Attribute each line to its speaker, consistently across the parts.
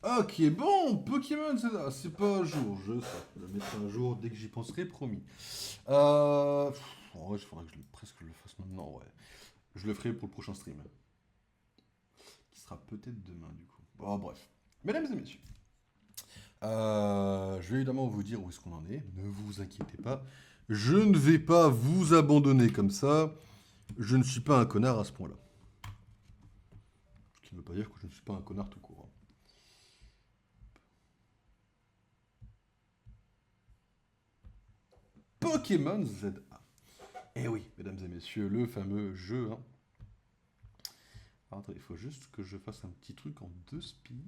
Speaker 1: Ok, bon, Pokémon, c'est pas un jour, je sais. Je le mettrai un jour dès que j'y penserai, promis. En vrai, il faudrait que presque je le fasse maintenant, ouais. Je le ferai pour le prochain stream, qui sera peut-être demain, du coup. Bon, bref. Mesdames et messieurs, je vais évidemment vous dire où est-ce qu'on en est. Ne vous inquiétez pas. Je ne vais pas vous abandonner comme ça. Je ne suis pas un connard à ce point-là. Ce qui ne veut pas dire que je ne suis pas un connard tout court, hein. Pokémon ZA. Eh oui, mesdames et messieurs, le fameux jeu, hein. Alors, attendez, il faut juste que je fasse un petit truc en 2 spi. De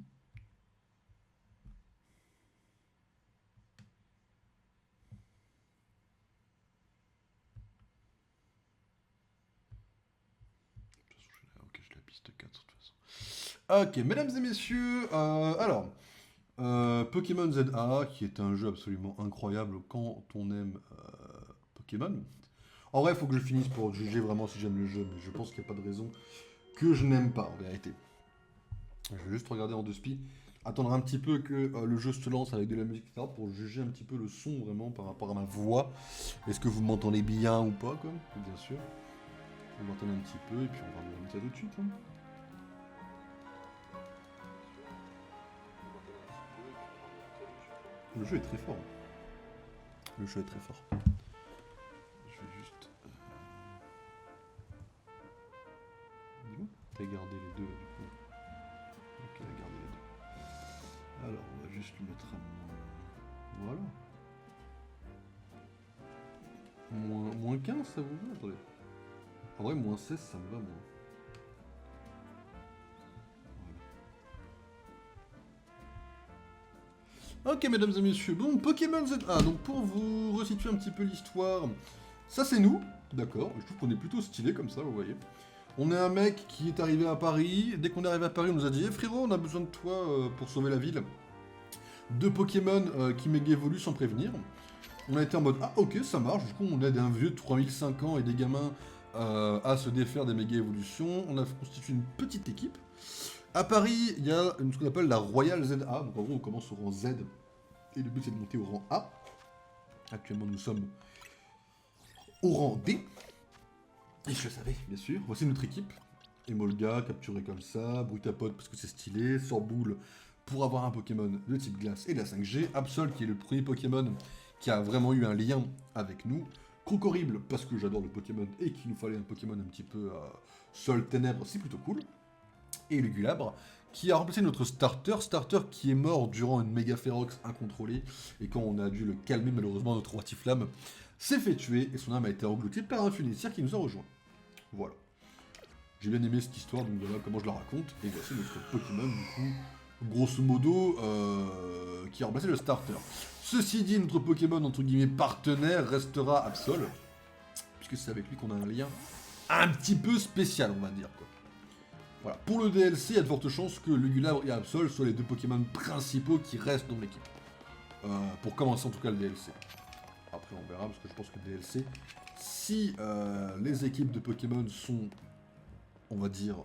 Speaker 1: toute façon, ok, je la piste 4 de toute façon. Ok, mesdames et messieurs, alors, Pokémon ZA, qui est un jeu absolument incroyable quand on aime Pokémon. En vrai, il faut que je finisse pour juger vraiment si j'aime le jeu, mais je pense qu'il n'y a pas de raison que je n'aime pas, en vérité. Je vais juste regarder en 2 spi, attendre un petit peu que le jeu se lance avec de la musique, etc., pour juger un petit peu le son vraiment par rapport à ma voix. Est-ce que vous m'entendez bien ou pas, quoi? Bien sûr. On va attendre un petit peu et puis on va remettre ça tout de suite, hein. Le jeu est très fort, hein. Le jeu est très fort. Je vais juste. Dis-moi, t'as gardé les deux là, du coup. Ok, t'as gardé les deux. Alors, on va juste le mettre à moins. Voilà. Moins 15, ça vous va? Attendez. En vrai, moins 16, ça me va, moi. Ok, mesdames et messieurs, bon, Pokémon ZA, donc pour vous resituer un petit peu l'histoire, ça c'est nous, d'accord, je trouve qu'on est plutôt stylé comme ça, vous voyez. On est un mec qui est arrivé à Paris, dès qu'on est arrivé à Paris, on nous a dit, frérot, on a besoin de toi pour sauver la ville. Deux Pokémon qui méga évoluent sans prévenir. On a été en mode, ah ok, ça marche, du coup on aide un vieux de 3005 ans et des gamins à se défaire des méga évolutions. On a constitué une petite équipe. À Paris, il y a ce qu'on appelle la Royal ZA, donc en gros on commence au rang Z et le but c'est de monter au rang A. Actuellement nous sommes au rang D. Et je le savais, bien sûr. Voici notre équipe. Emolga, capturé comme ça, Brutapod parce que c'est stylé, Sorboule pour avoir un Pokémon de type glace et de la 5G, Absol qui est le premier Pokémon qui a vraiment eu un lien avec nous, Crocorrible parce que j'adore le Pokémon et qu'il nous fallait un Pokémon un petit peu sol ténèbres, c'est plutôt cool, et Lugulabre, qui a remplacé notre starter qui est mort durant une méga férox incontrôlée, et quand on a dû le calmer, malheureusement, notre roi Tiflamme s'est fait tuer, et son âme a été engloutie par un funicière qui nous a rejoint. Voilà. J'ai bien aimé cette histoire, donc voilà comment je la raconte, et voici notre Pokémon, du coup, grosso modo, qui a remplacé le starter. Ceci dit, notre Pokémon, entre guillemets, partenaire, restera Absol, puisque c'est avec lui qu'on a un lien un petit peu spécial, on va dire, quoi. Voilà. Pour le DLC, il y a de fortes chances que Lugulabre et Absol soient les deux Pokémon principaux qui restent dans l'équipe. Pour commencer en tout cas le DLC. Après on verra, parce que je pense que le DLC, si les équipes de Pokémon sont, on va dire,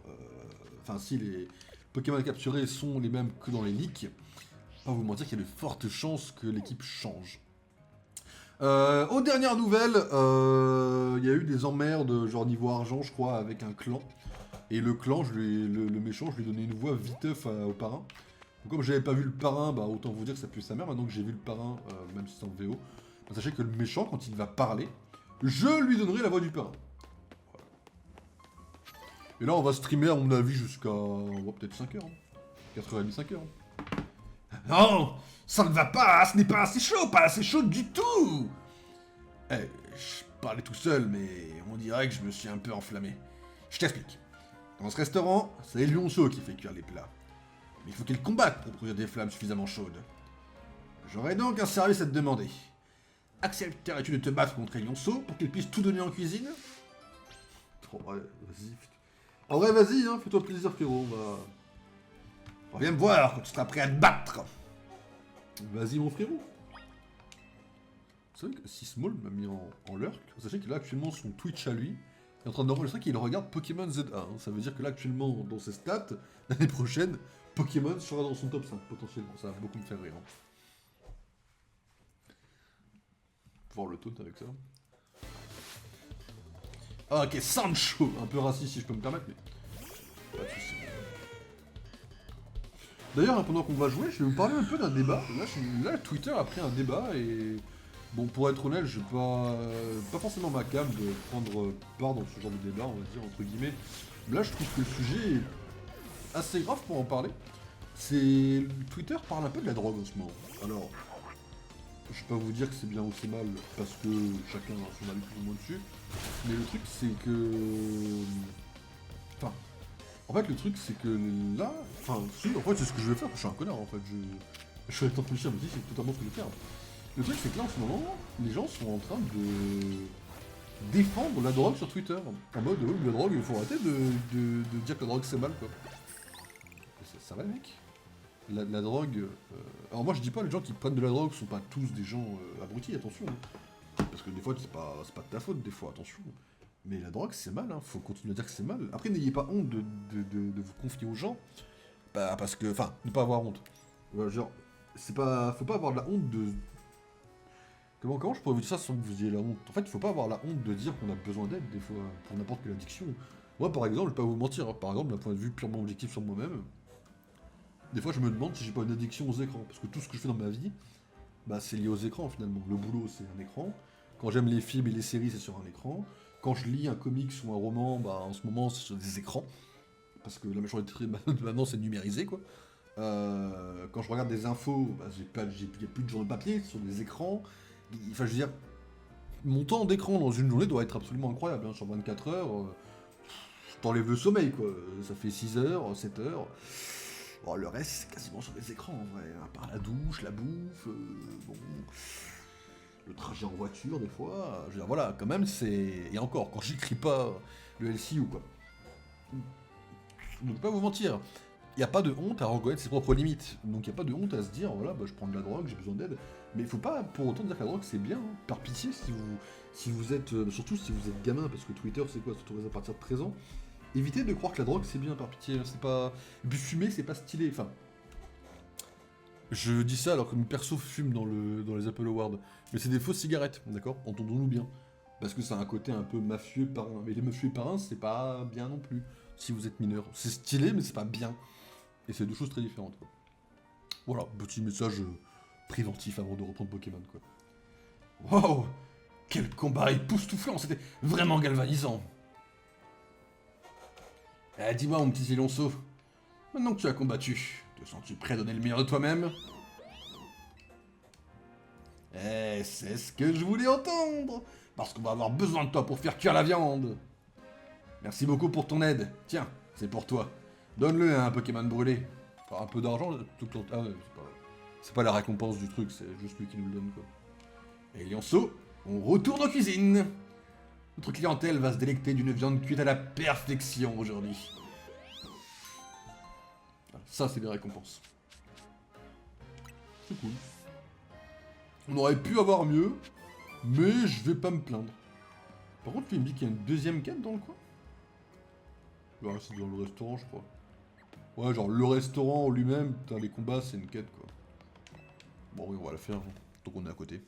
Speaker 1: enfin si les Pokémon capturés sont les mêmes que dans les leaks, pas vous mentir qu'il y a de fortes chances que l'équipe change. Aux dernières nouvelles, il y a eu des emmerdes, genre niveau argent, je crois, avec un clan. Et le clan, le méchant, je lui ai donné une voix viteuf au parrain. Donc comme j'avais pas vu le parrain, bah autant vous dire que ça pue sa mère. Maintenant que j'ai vu le parrain, même si c'est en VO, bah, sachez que le méchant, quand il va parler, je lui donnerai la voix du parrain. Voilà. Et là, on va streamer à mon avis jusqu'à peut-être 5 heures. 4h30, 5 heures. Non, ça ne va pas, ce n'est pas assez chaud du tout. Eh, je parlais tout seul, mais on dirait que je me suis un peu enflammé. Je t'explique. Dans ce restaurant, c'est Lionceau qui fait cuire les plats. Mais il faut qu'il combatte pour produire des flammes suffisamment chaudes. J'aurais donc un service à te demander. Accepterais-tu de te battre contre Lionceau pour qu'il puisse tout donner en cuisine? Oh, ouais, vas-y. En vrai, vas-y, hein, fais-toi plaisir, frérot. Reviens me voir quand tu seras prêt à te battre. Vas-y, mon frérot. Vous savez que Sismol m'a mis en lurk. Sachez que là, actuellement, son Twitch à lui est en train d'enregistrer qu'il regarde Pokémon ZA. Hein. Ça veut dire que là, actuellement, dans ses stats, l'année prochaine, Pokémon sera dans son top 5 potentiellement, ça va beaucoup me faire rire. Hein. Voir le taunt avec ça. Ah, ok, Sancho, un peu raciste si je peux me permettre, mais pas de soucis. D'ailleurs, pendant qu'on va jouer, je vais vous parler un peu d'un débat. Là, Twitter a pris un débat et... Bon, pour être honnête, je pas forcément ma cam de prendre part dans ce genre de débat, on va dire, entre guillemets. Mais là, je trouve que le sujet est assez grave pour en parler. C'est... Twitter parle un peu de la drogue en ce moment. Alors, je vais pas vous dire que c'est bien ou c'est mal, parce que chacun a son avis plus ou moins dessus. Mais le truc, c'est que... Enfin... En fait, le truc, c'est que là... Enfin, si, en fait, c'est ce que je vais faire, je suis un connard, en fait. Je suis en train de réfléchir, mais si, c'est totalement ce que je vais faire. Le truc, c'est que là, en ce moment, les gens sont en train de défendre la drogue sur Twitter. En mode, la drogue, il faut arrêter de dire que la drogue, c'est mal, quoi. Ça va, mec. La drogue... Alors moi, je dis pas, les gens qui prennent de la drogue sont pas tous des gens abrutis, attention. Parce que des fois, c'est pas de ta faute, des fois, attention. Mais la drogue, c'est mal, hein. Faut continuer à dire que c'est mal. Après, n'ayez pas honte de vous confier aux gens. Bah, parce que... Enfin, ne pas avoir honte. Genre, c'est pas... Faut pas avoir de la honte de... Comment je pourrais vous dire ça sans que vous ayez la honte? En fait, il faut pas avoir la honte de dire qu'on a besoin d'aide, des fois, pour n'importe quelle addiction. Moi, par exemple, je vais pas vous mentir, hein, par exemple, d'un point de vue purement objectif sur moi-même, des fois, je me demande si j'ai pas une addiction aux écrans. Parce que tout ce que je fais dans ma vie, bah, c'est lié aux écrans, finalement. Le boulot, c'est un écran. Quand j'aime les films et les séries, c'est sur un écran. Quand je lis un comics ou un roman, bah, en ce moment, c'est sur des écrans. Parce que la majorité de maintenant, c'est numérisé, quoi. Quand je regarde des infos, bah, il n'y a plus de journaux papier, sur des écrans. Enfin, je veux dire, mon temps d'écran dans une journée doit être absolument incroyable. Hein. Sur 24 heures, t'enlèves le sommeil, quoi. Ça fait 6 heures, 7 heures. Bon, le reste, c'est quasiment sur les écrans, en vrai. À part la douche, la bouffe, bon... Le trajet en voiture, des fois. Je veux dire, voilà, quand même, c'est... Et encore, quand j'écris pas le LCU, quoi. Donc, pas vous mentir. Il n'y a pas de honte à reconnaître ses propres limites. Donc, il n'y a pas de honte à se dire, voilà, bah, je prends de la drogue, j'ai besoin d'aide. Mais il faut pas pour autant dire que la drogue c'est bien, hein. Par pitié, si vous êtes, surtout si vous êtes gamin, parce que Twitter c'est quoi, c'est à partir de 13 ans, évitez de croire que la drogue c'est bien, par pitié, c'est pas... Et puis fumer c'est pas stylé, enfin... Je dis ça alors que mon perso fume dans les Apple Awards, mais c'est des fausses cigarettes, d'accord? Entendons-nous bien. Parce que ça a un côté un peu mafieux parrain, mais les mafieux et parrains c'est pas bien non plus, si vous êtes mineur. C'est stylé mais c'est pas bien. Et c'est deux choses très différentes, quoi. Voilà, petit message... préventif avant de reprendre Pokémon, quoi. Wow! Quel combat époustouflant! C'était vraiment galvanisant! Eh, dis-moi, mon petit Zilonceau, maintenant que tu as combattu, te sens-tu prêt à donner le meilleur de toi-même? Eh, c'est ce que je voulais entendre! Parce qu'on va avoir besoin de toi pour faire cuire la viande! Merci beaucoup pour ton aide. Tiens, c'est pour toi. Donne-le à un Pokémon brûlé. Enfin, un peu d'argent, tout le temps... Ah ouais, c'est pas la récompense du truc, c'est juste lui qui nous le donne, quoi. Et Lionceau, on retourne en cuisine. Notre clientèle va se délecter d'une viande cuite à la perfection aujourd'hui. Ça, c'est des récompenses. C'est cool. On aurait pu avoir mieux, mais je vais pas me plaindre. Par contre, il me dit qu'il y a une deuxième quête dans le coin. Ouais, c'est dans le restaurant, je crois. Ouais, genre le restaurant en lui-même, putain, les combats, c'est une quête, quoi. Bon, oui, on va la faire, hein, tant qu'on est à côté.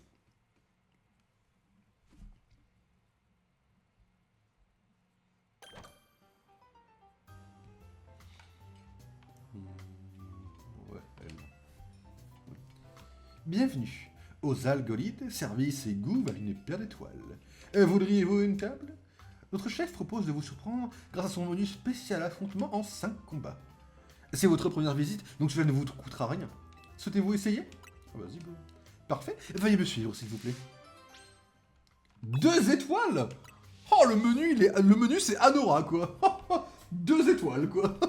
Speaker 1: Ouais, elle. Bienvenue aux Algolides, service et goût vers une paire d'étoiles. Voudriez-vous une table? Notre chef propose de vous surprendre grâce à son menu spécial affrontement en 5 combats. C'est votre première visite, donc cela ne vous coûtera rien. Souhaitez-vous essayer? Vas-y, go. Parfait. Veuillez me suivre, s'il vous plaît. 2 étoiles? Oh, le menu, c'est Anora, quoi. 2 étoiles, quoi.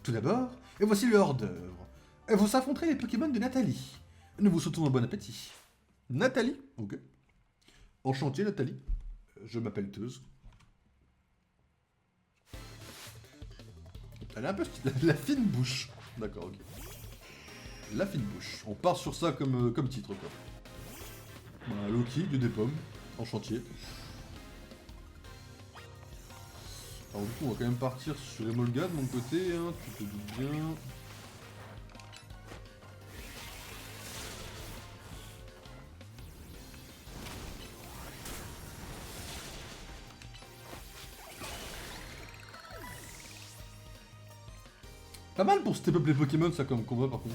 Speaker 1: Tout d'abord, voici le hors-d'œuvre. Vous affronterez les Pokémon de Nathalie. Nous vous souhaitons un bon appétit. Nathalie? Ok. Enchanté, Nathalie. Je m'appelle Teuse. Elle a un peu la fine bouche. D'accord, ok. La fine bouche. On part sur ça comme titre, quoi. Bah, Loki, du des pommes, en chantier. Alors du coup, on va quand même partir sur Emolga de mon côté, hein, tu te doutes bien. Pas mal pour step up les Pokémon, ça, comme combat, par contre.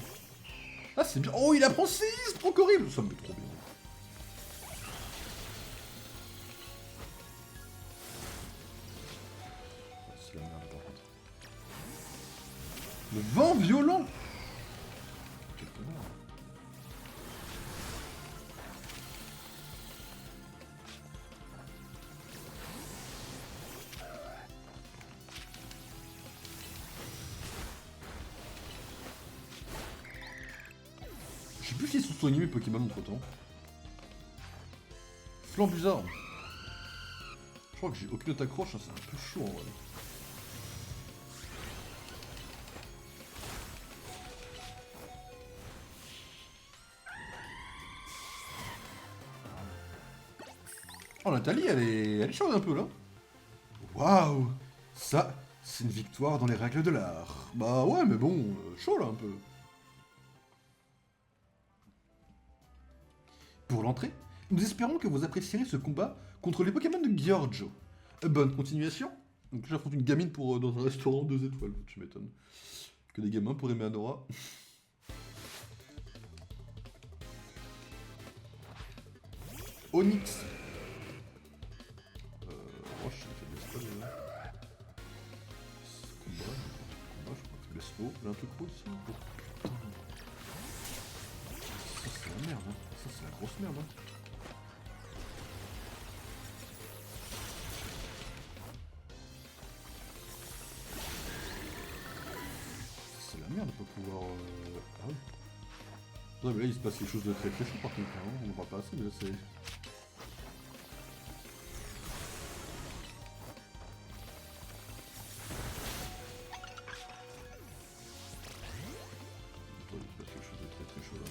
Speaker 1: Ah, c'est bien. Oh, il apprend 6, trop horrible. Ça me fait trop bien. C'est la merde, par contre. Le vent violent. Quel connard. Je sais plus s'ils sont soignés mes Pokémon entre temps. Flambuzard. Je crois que j'ai aucune autre accroche, hein, c'est un peu chaud en vrai. Oh, Nathalie, elle est chaude un peu là. Waouh! Ça, c'est une victoire dans les règles de l'art. Bah ouais, mais bon, chaud là un peu. Pour l'entrée, nous espérons que vous apprécierez ce combat contre les Pokémon de Giorgio. Bonne continuation. Donc là, j'affronte une gamine pour dans un restaurant 2 étoiles, tu m'étonnes. Que des gamins pour aimer Adora. Onyx. Oh, je sais pas déjà. Combat, je crois que c'est oh, il y a un truc gros ici. Oh, putain. Ça, c'est la merde, hein. Ça, c'est la grosse merde, hein. C'est la merde de pas pouvoir... Ah oui. Non, mais là, il se passe quelque chose de très très chaud par contre, hein. On ne voit pas assez, mais là, c'est... Attends, il se passe quelque chose de très très chaud là.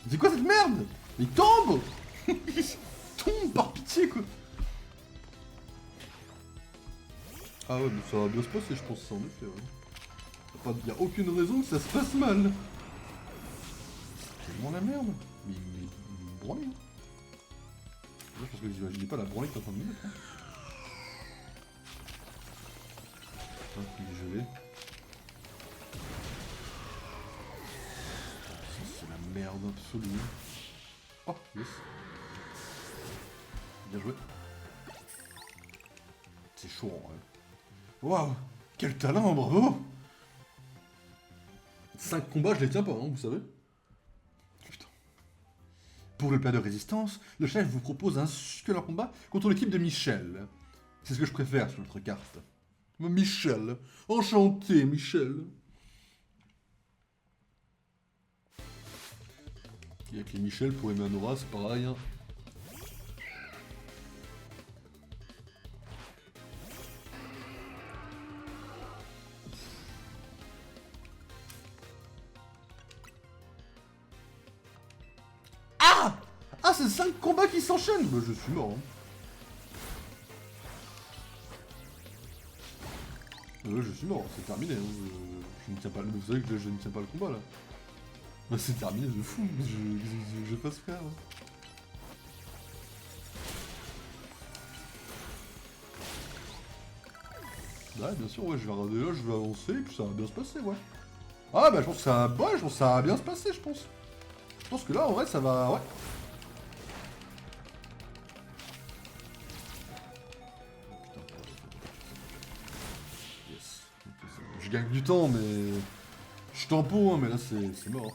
Speaker 1: C'est quoi cette merde? Il tombe. Il tombe par pitié quoi. Ah ouais, mais ça va bien se passer, je pense, ça en effet. Ouais. Y a aucune raison que ça se passe mal. C'est tellement la merde. Mais il me branle. Hein. Je pense que j'imaginais pas la branlée que t'es en train de me mettre. Hein. Putain, il est gelé. Ça, c'est la merde absolue. Oh, yes. Bien joué. C'est chaud en vrai. Waouh! Quel talent, bravo! 5 combats, je les tiens pas, hein, vous savez. Putain. Pour le plat de résistance, le chef vous propose un succulent combat contre l'équipe de Michel. C'est ce que je préfère sur notre carte. Michel. Enchanté, Michel. Et avec les Michel pour aimer Anora, c'est pareil. Hein. Ah, c'est 5 combats qui s'enchaînent. Bah, je suis mort. Hein. Je suis mort, c'est terminé. Hein. Je ne tiens pas le... Vous savez que je ne tiens pas le combat là. Bah, c'est terminé, je fous. Je passe frère. Hein. Ouais, bien sûr, ouais, je vais avancer, puis ça va bien se passer, ouais. Ah, bah, je pense que ça, ouais, je pense que ça va bien se passer, je pense. Je pense que là, en vrai, ça va, ouais. Yes. Je gagne du temps, mais... Je suis tempo, hein, mais là, c'est mort.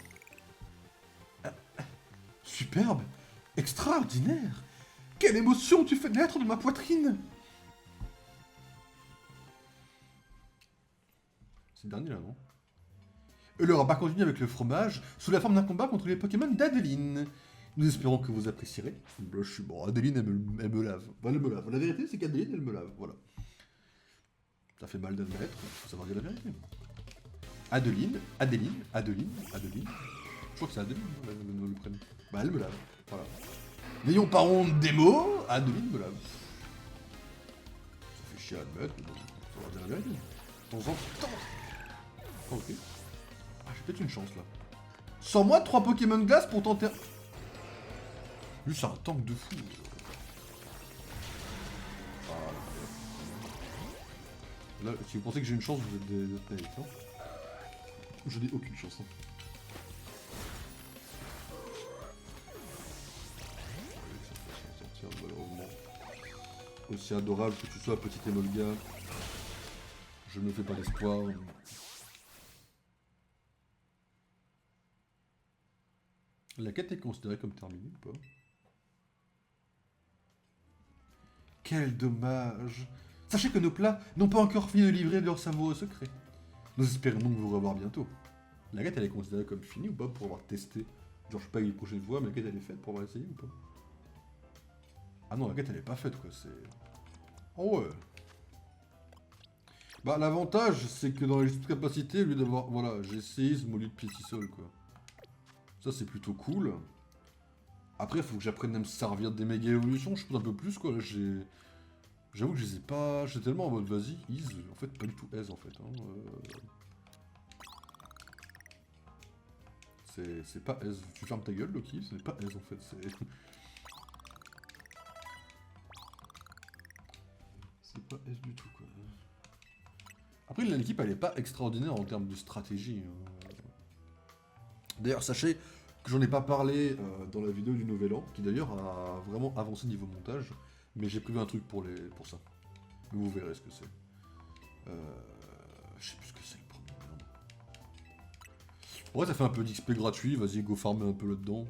Speaker 1: Superbe. Extraordinaire. Quelle émotion tu fais naître de ma poitrine. C'est le dernier, là, non? Et le rabat continue avec le fromage, sous la forme d'un combat contre les Pokémon d'Adeline. Nous espérons que vous apprécierez. Là, je suis bon, Adeline, elle me lave. Enfin, elle me lave. La vérité, c'est qu'Adeline, elle me lave, voilà. Ça fait mal d'admettre, faut savoir dire la vérité. Adeline. Je crois que c'est Adeline, le prénom. Bah, elle me lave, voilà. N'ayons pas honte des mots, Adeline me lave. Ça fait chier à admettre, mais bon, faut savoir dire la vérité. De temps en temps. Oh, ok. Ah, j'ai peut-être une chance, là. Sans moi, 3 Pokémon glace pour tenter... Lui, c'est un tank de fou. Là, si vous pensez que j'ai une chance, vous êtes des naïfs, hein. Je n'ai aucune chance. Hein. Sortir, malheureusement. Aussi adorable que tu sois, petit Emolga, je ne me fais pas d'espoir. La quête est considérée comme terminée ou pas? Quel dommage! Sachez que nos plats n'ont pas encore fini de livrer leur savoureux secret. Nous espérons donc vous revoir bientôt. La quête elle est considérée comme finie ou pas pour avoir testé? Genre je sais pas les prochaines fois, mais la quête elle est faite pour avoir essayé ou pas? Ah non, la quête elle est pas faite quoi, c'est... Oh ouais! Bah l'avantage c'est que dans les gestes de capacité, au lieu d'avoir... Voilà, j'ai séisme au lieu de piétisol quoi. Ça c'est plutôt cool. Après il faut que j'apprenne à me servir des méga évolutions, je pense un peu plus quoi, là j'ai... J'avoue que je les ai pas... J'étais tellement en mode vas-y, ease, en fait pas du tout aise en fait. Hein. C'est pas aise. Tu fermes ta gueule Loki, ce n'est pas aise en fait, c'est... C'est pas aise du tout quoi. Après l'équipe elle est pas extraordinaire en termes de stratégie. Hein. D'ailleurs sachez que j'en ai pas parlé dans la vidéo du Nouvel An, qui d'ailleurs a vraiment avancé niveau montage. Mais j'ai prévu un truc pour ça. Vous verrez ce que c'est. Je sais plus ce que c'est le premier. Ouais, ça fait un peu d'XP gratuit. Vas-y, go farmer un peu là-dedans.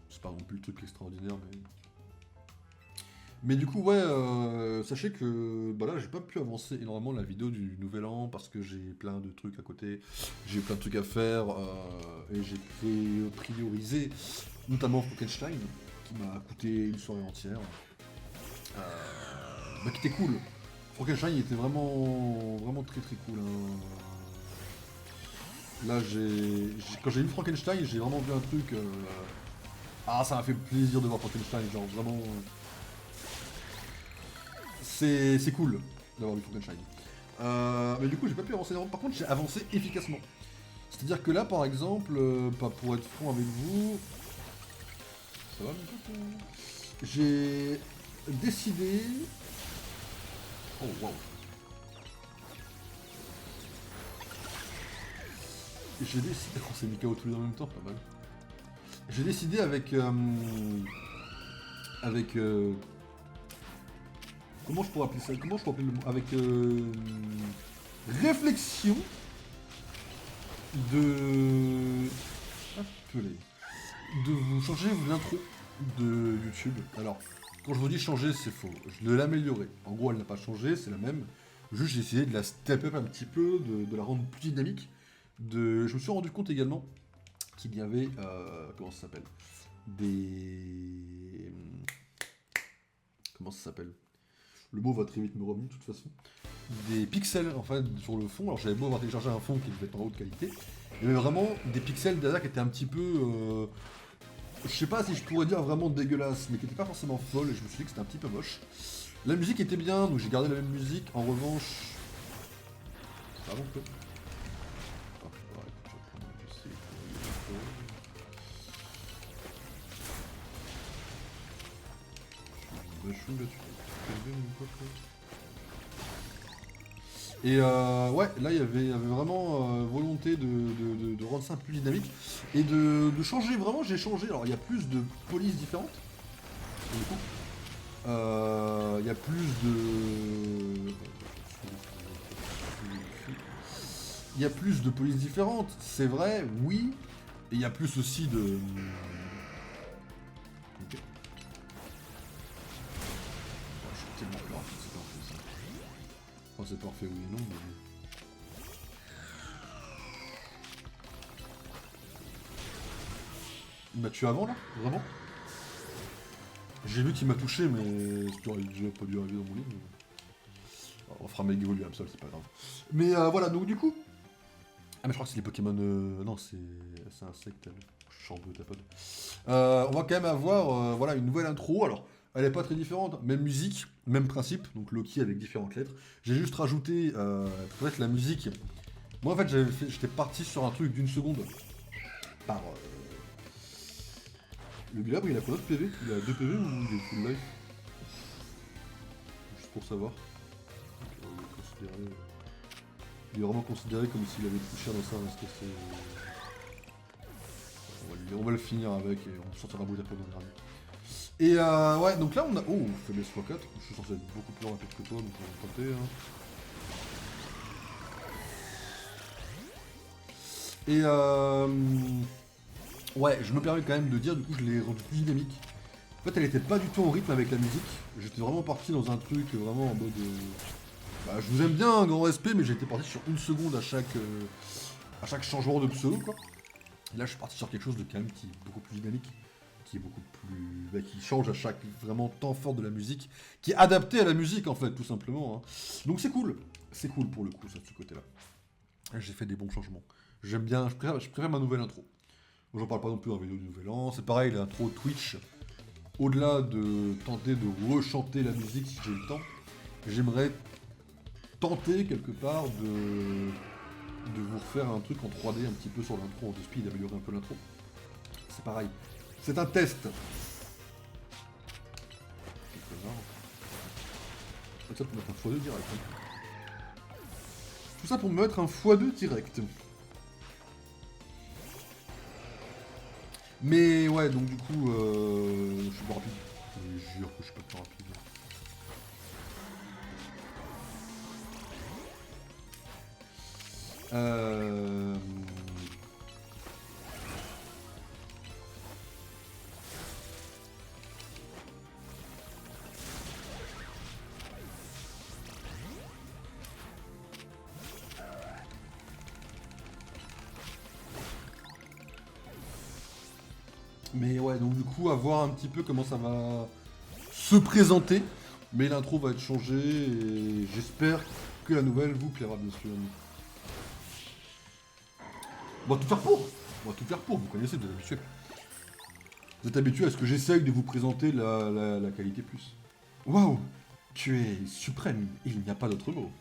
Speaker 1: C'est pas non plus le truc extraordinaire, mais... Mais du coup, ouais, sachez que bah là, j'ai pas pu avancer énormément la vidéo du Nouvel An parce que j'ai plein de trucs à côté. J'ai plein de trucs à faire et j'ai priorisé notamment Frankenstein qui m'a coûté une soirée entière. Bah, qui était cool. Frankenstein il était vraiment très très cool. Hein. Là quand j'ai vu Frankenstein, j'ai vraiment vu un truc. Ah ça m'a fait plaisir de voir Frankenstein, genre vraiment. C'est cool d'avoir vu Frankenstein. Mais du coup j'ai pas pu avancer énormément. Par contre j'ai avancé efficacement. C'est-à-dire que là par exemple, pas pour être franc avec vous. Ça va mon pote? J'ai décidé. Oh waouh. J'ai décidé... Oh, c'est Mikao tous les deux en même temps, pas mal. J'ai décidé avec... comment je pourrais appeler ça? Comment je pourrais appeler le mot? Avec... réflexion de... Appeler. De vous changer l'intro de YouTube. Alors, quand je vous dis changer, c'est faux. Je l'ai améliorée. En gros, elle n'a pas changé, c'est la même. Juste, j'ai essayé de la step up un petit peu, de la rendre plus dynamique. Je me suis rendu compte également qu'il y avait, comment ça s'appelle? Des... Comment ça s'appelle? Le mot va très vite me revenir de toute façon. Des pixels en fait sur le fond. Alors j'avais beau avoir téléchargé un fond qui devait être en haute qualité. Il y avait vraiment des pixels d'Ada qui étaient un petit peu... je sais pas si je pourrais dire vraiment dégueulasse, mais qui n'étaient pas forcément folles et je me suis dit que c'était un petit peu moche. La musique était bien, donc j'ai gardé la même musique. En revanche... Ça va peut-être. Et ouais, là il y avait vraiment volonté de rendre ça plus dynamique et de changer vraiment. J'ai changé. Alors il y a plus de polices différentes. Du coup, il y a plus de. Il y a plus de polices différentes, c'est vrai, oui. Et il y a plus aussi de. Ok. Je suis tellement peur, c'est parfait ça. Enfin, c'est parfait, oui et non, mais. Il m'a tué avant là? Vraiment? J'ai vu qu'il m'a touché, mais ça aurait déjà pas dû arriver dans mon livre. On fera Mega Evolue Absol, c'est pas grave. Mais voilà, donc du coup... Ah mais je crois que c'est les Pokémon... Non, c'est Insectable. Je suis en deux, t'as pas de... On va quand même avoir voilà, une nouvelle intro. Alors, elle est pas très différente. Même musique, même principe. Donc Loki avec différentes lettres. J'ai juste rajouté peut-être la musique. Moi en fait, j'étais parti sur un truc d'une seconde. Par... Le Glabre, il a combien de PV? Il a 2 PV ou il est full life? Juste pour savoir. Il est vraiment considéré comme s'il avait touché dans ça, parce que c'est... On va le finir avec et on sortira un bout d'après dans le dernier. Et ouais, donc là on a... Oh, faiblesse x4. Je suis censé être beaucoup plus rapide que toi, donc on va tenter. Hein. Et ouais, je me permets quand même de dire, du coup je l'ai rendu plus dynamique. En fait, elle était pas du tout en rythme avec la musique. J'étais vraiment parti dans un truc vraiment en mode... Bah, je vous aime bien, un grand respect, mais j'étais parti sur une seconde à chaque changement de pseudo, quoi. Et là, je suis parti sur quelque chose de quand même qui est beaucoup plus dynamique, qui est beaucoup plus... Bah, qui change à chaque vraiment temps fort de la musique, qui est adapté à la musique, en fait, tout simplement. Hein. Donc c'est cool pour le coup, ça, de ce côté-là. J'ai fait des bons changements. J'aime bien, je préfère ma nouvelle intro. J'en parle pas non plus dans la vidéo du Nouvel An, c'est pareil, l'intro Twitch, au-delà de tenter de rechanter la musique si j'ai le temps, j'aimerais tenter quelque part de vous refaire un truc en 3D un petit peu sur l'intro, en speed, d'améliorer un peu l'intro. C'est pareil. C'est un test. Tout ça pour mettre un x2 direct. Tout ça pour me mettre un x2 direct. Mais ouais, donc du coup, je suis pas rapide. Je jure que je suis pas plus rapide. Mais ouais, donc du coup, à voir un petit peu comment ça va se présenter. Mais l'intro va être changée et j'espère que la nouvelle vous plaira bien sûr. On va tout faire pour. On va tout faire pour, vous connaissez, vous êtes habitués. Vous êtes habitués à ce que j'essaye de vous présenter la qualité plus. Waouh, tu es suprême, il n'y a pas d'autre mot.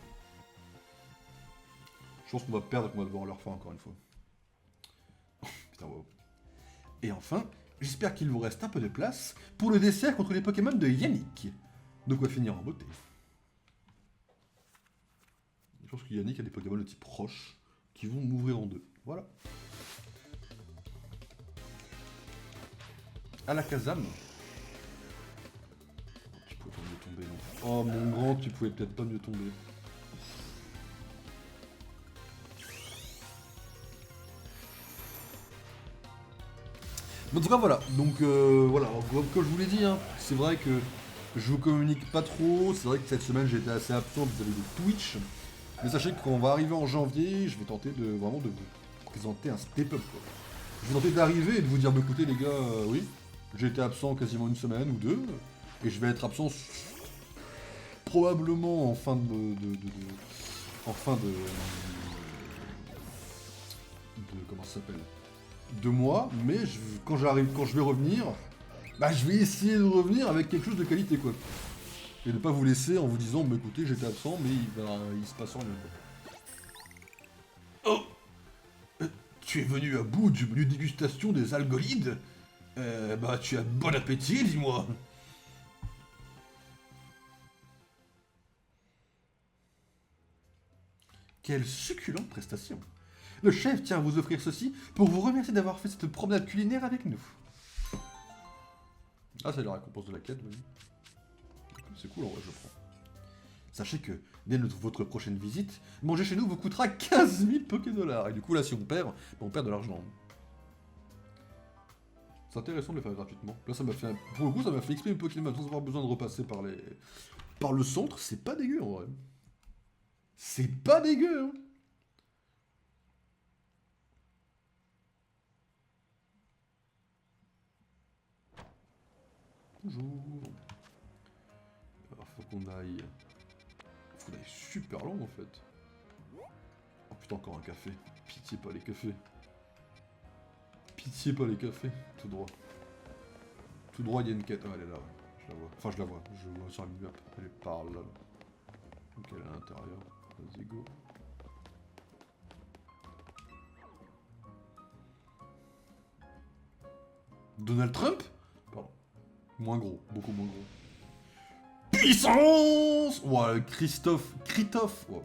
Speaker 1: Je pense qu'on va perdre, qu'on va devoir leur faire encore une fois. Putain, waouh. Et enfin, j'espère qu'il vous reste un peu de place pour le dessert contre les Pokémon de Yannick. De quoi finir en beauté. Je pense que Yannick a des Pokémon de type roche qui vont m'ouvrir en deux. Voilà. Alakazam. Tu pouvais pas mieux tomber, non. Oh mon grand, tu pouvais peut-être pas mieux tomber. En tout cas voilà, donc voilà, comme je vous l'ai dit, hein, c'est vrai que je vous communique pas trop, c'est vrai que cette semaine j'ai été assez absent vis-à-vis de Twitch, mais sachez que quand on va arriver en janvier, je vais tenter de vraiment de vous présenter un step-up. Je vais tenter d'arriver et de vous dire, bah, écoutez les gars, oui, j'ai été absent quasiment une semaine ou deux, et je vais être absent probablement en fin de comment ça s'appelle, de mois, mais quand je vais revenir, bah je vais essayer de revenir avec quelque chose de qualité quoi. Et ne pas vous laisser en vous disant, bah écoutez, j'étais absent, mais il se passe rien quoi. Oh, tu es venu à bout du menu dégustation des algolides? Bah tu as bon appétit, dis-moi. Quelle succulente prestation. Le chef tient à vous offrir ceci pour vous remercier d'avoir fait cette promenade culinaire avec nous. Ah, c'est la récompense de la quête, oui. C'est cool, en vrai, je prends. Sachez que, dès votre prochaine visite, manger chez nous vous coûtera 15 000 Pokédollars. Et du coup, là, si on perd, on perd de l'argent. C'est intéressant de le faire gratuitement. Là, ça m'a fait... Pour le coup, ça m'a fait exprimer Pokémon sans avoir besoin de repasser par le centre. C'est pas dégueu, en vrai. C'est pas dégueu, hein. Bonjour. Alors, faut On est super long en fait. Oh putain, encore un café. Pitié pas les cafés. Pitié pas les cafés. Tout droit. Tout droit, il y a une quête. Ah, elle est là, ouais. Je la vois. Enfin, je la vois. Je vois sur la map. Elle est par là. Donc elle est à l'intérieur. Vas-y, go. Donald Trump? Pardon. Moins gros. Beaucoup moins gros. Puissance! Ouais, Christophe. Kritoff. Ouais.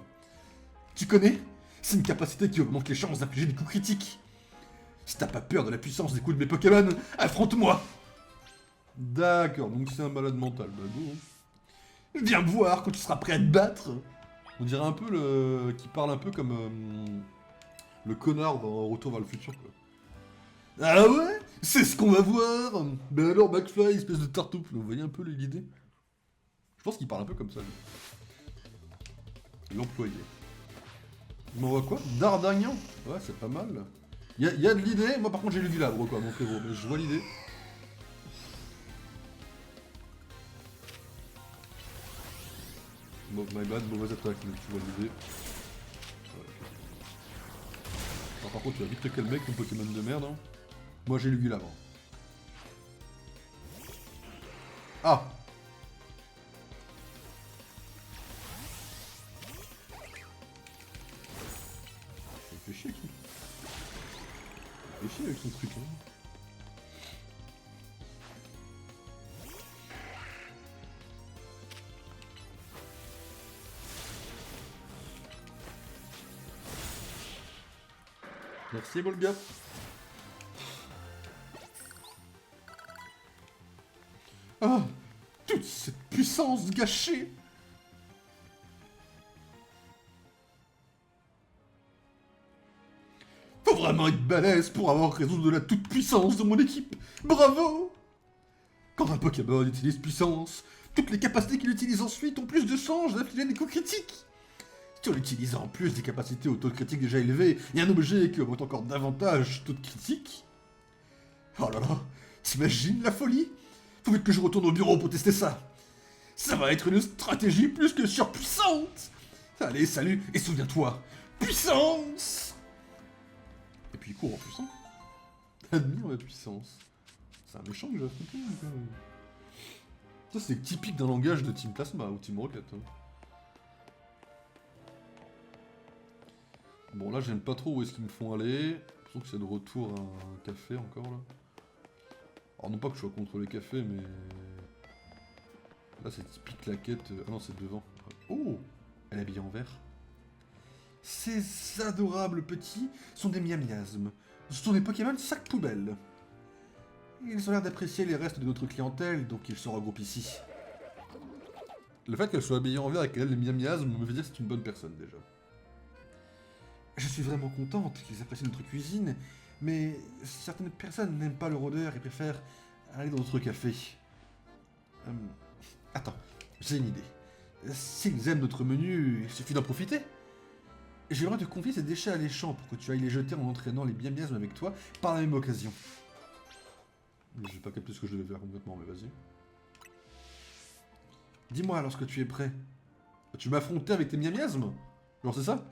Speaker 1: Tu connais? C'est une capacité qui augmente les chances d'infliger des coups critiques. Si t'as pas peur de la puissance des coups de mes Pokémon, affronte-moi! D'accord, donc c'est un malade mental, bah go. Viens me voir quand tu seras prêt à te battre. On dirait un peu le... qui parle un peu comme le connard dans Retour vers le futur, quoi. Ah ouais? C'est ce qu'on va voir. Ben alors, McFly, espèce de tartoupe. Vous voyez un peu l'idée? Je pense qu'il parle un peu comme ça, lui. L'employé. Il m'envoie quoi? Dardagnan? Ouais, c'est pas mal. Y a de l'idée. Moi, par contre, j'ai le Vilabre, quoi, mon frérot. Mais je vois l'idée. Bon, my bad, mauvaise attaque, mais tu vois l'idée. Ouais, alors, par contre, tu vas vite te calmer avec ton Pokémon de merde. Hein. Moi, j'ai le Vilabre. Ah! Il fait chier avec son... Il fait chier avec son truc, hein. Merci, Bolga. Ah! Toute cette puissance gâchée! Faut vraiment être balèze pour avoir raison de la toute-puissance de mon équipe! Bravo! Quand un Pokémon utilise puissance, toutes les capacités qu'il utilise ensuite ont plus de chances d'infliger des coups critiques! Si on utilise en plus des capacités au taux de critique déjà élevé, et un objet qui augmente encore davantage taux de critique... Oh là là, t'imagines la folie? Faut vite que je retourne au bureau pour tester ça. Ça va être une stratégie plus que surpuissante. Allez, salut, et souviens-toi, puissance! Et puis il court en puissant. Admire ma puissance. C'est un méchant que j'ai affronté, quand même. Ça, c'est typique d'un langage de Team Plasma ou Team Rocket. Hein. Bon, là, j'aime pas trop où est-ce qu'ils me font aller. J'ai l'impression que c'est de retour à un café encore, là. Alors, non pas que je sois contre les cafés, mais... Là, c'est typique la quête... Ah non, c'est devant. Oh! Elle est habillée en vert. Ces adorables petits sont des miamiasmes. Ce sont des Pokémon sac poubelle. Ils ont l'air d'apprécier les restes de notre clientèle, donc ils se regroupent ici. Le fait qu'elle soit habillée en vert et qu'elle ait les miamiasmes me fait dire que c'est une bonne personne, déjà. Je suis vraiment contente qu'ils apprécient notre cuisine, mais certaines personnes n'aiment pas leur odeur et préfèrent aller dans d'autres cafés. Attends, j'ai une idée. S'ils aiment notre menu, il suffit d'en profiter. J'aimerais te confier ces déchets alléchants pour que tu ailles les jeter en entraînant les miasmes avec toi par la même occasion. J'ai pas capté ce que je devais faire complètement, mais vas-y. Dis-moi lorsque tu es prêt. Tu m'affrontais avec tes miasmes? Genre c'est ça?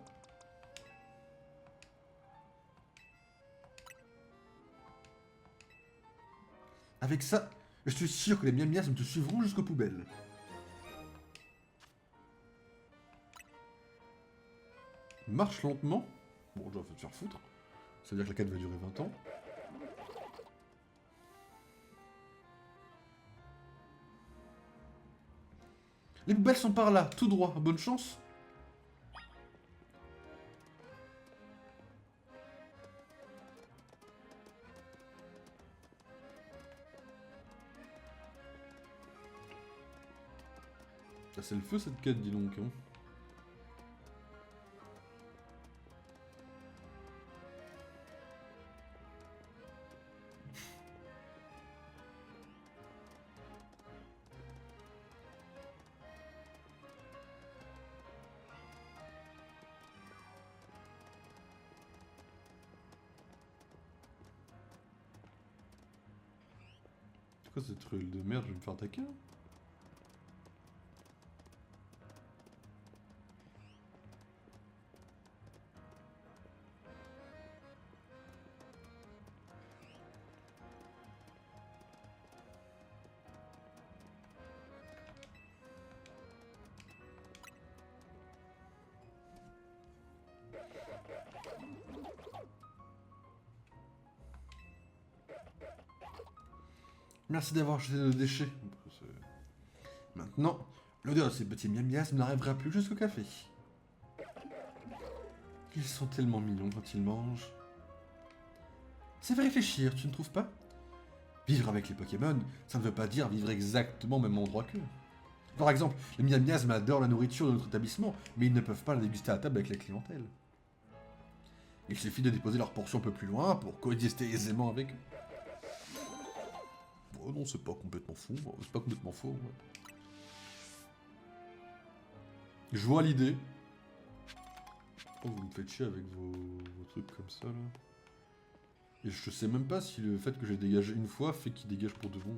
Speaker 1: Avec ça, je suis sûr que les miasmes te suivront jusqu'aux poubelles. Marche lentement. Bon, je dois te faire foutre. Ça veut dire que la quête va durer 20 ans. Les poubelles sont par là, tout droit. Bonne chance. Ça c'est le feu cette quête, dis donc. Hein. C'est quoi cette truelle de merde? Je vais me faire attaquer là? Merci d'avoir jeté le déchet. Maintenant, l'odeur de ces petits miam-miasmes n'arrivera plus jusqu'au café. Ils sont tellement mignons quand ils mangent. Ça fait réfléchir, tu ne trouves pas? Vivre avec les Pokémon, ça ne veut pas dire vivre exactement au même endroit qu'eux. Par exemple, les miam-miasmes adorent la nourriture de notre établissement, mais ils ne peuvent pas la déguster à table avec la clientèle. Il suffit de déposer leur portion un peu plus loin pour coexister aisément avec eux. Oh non, c'est pas complètement fou, c'est pas complètement faux. Ouais. Je vois l'idée. Oh, vous me faites chier avec vos trucs comme ça, là. Et je sais même pas si le fait que j'ai dégagé une fois fait qu'il dégage pour de bon.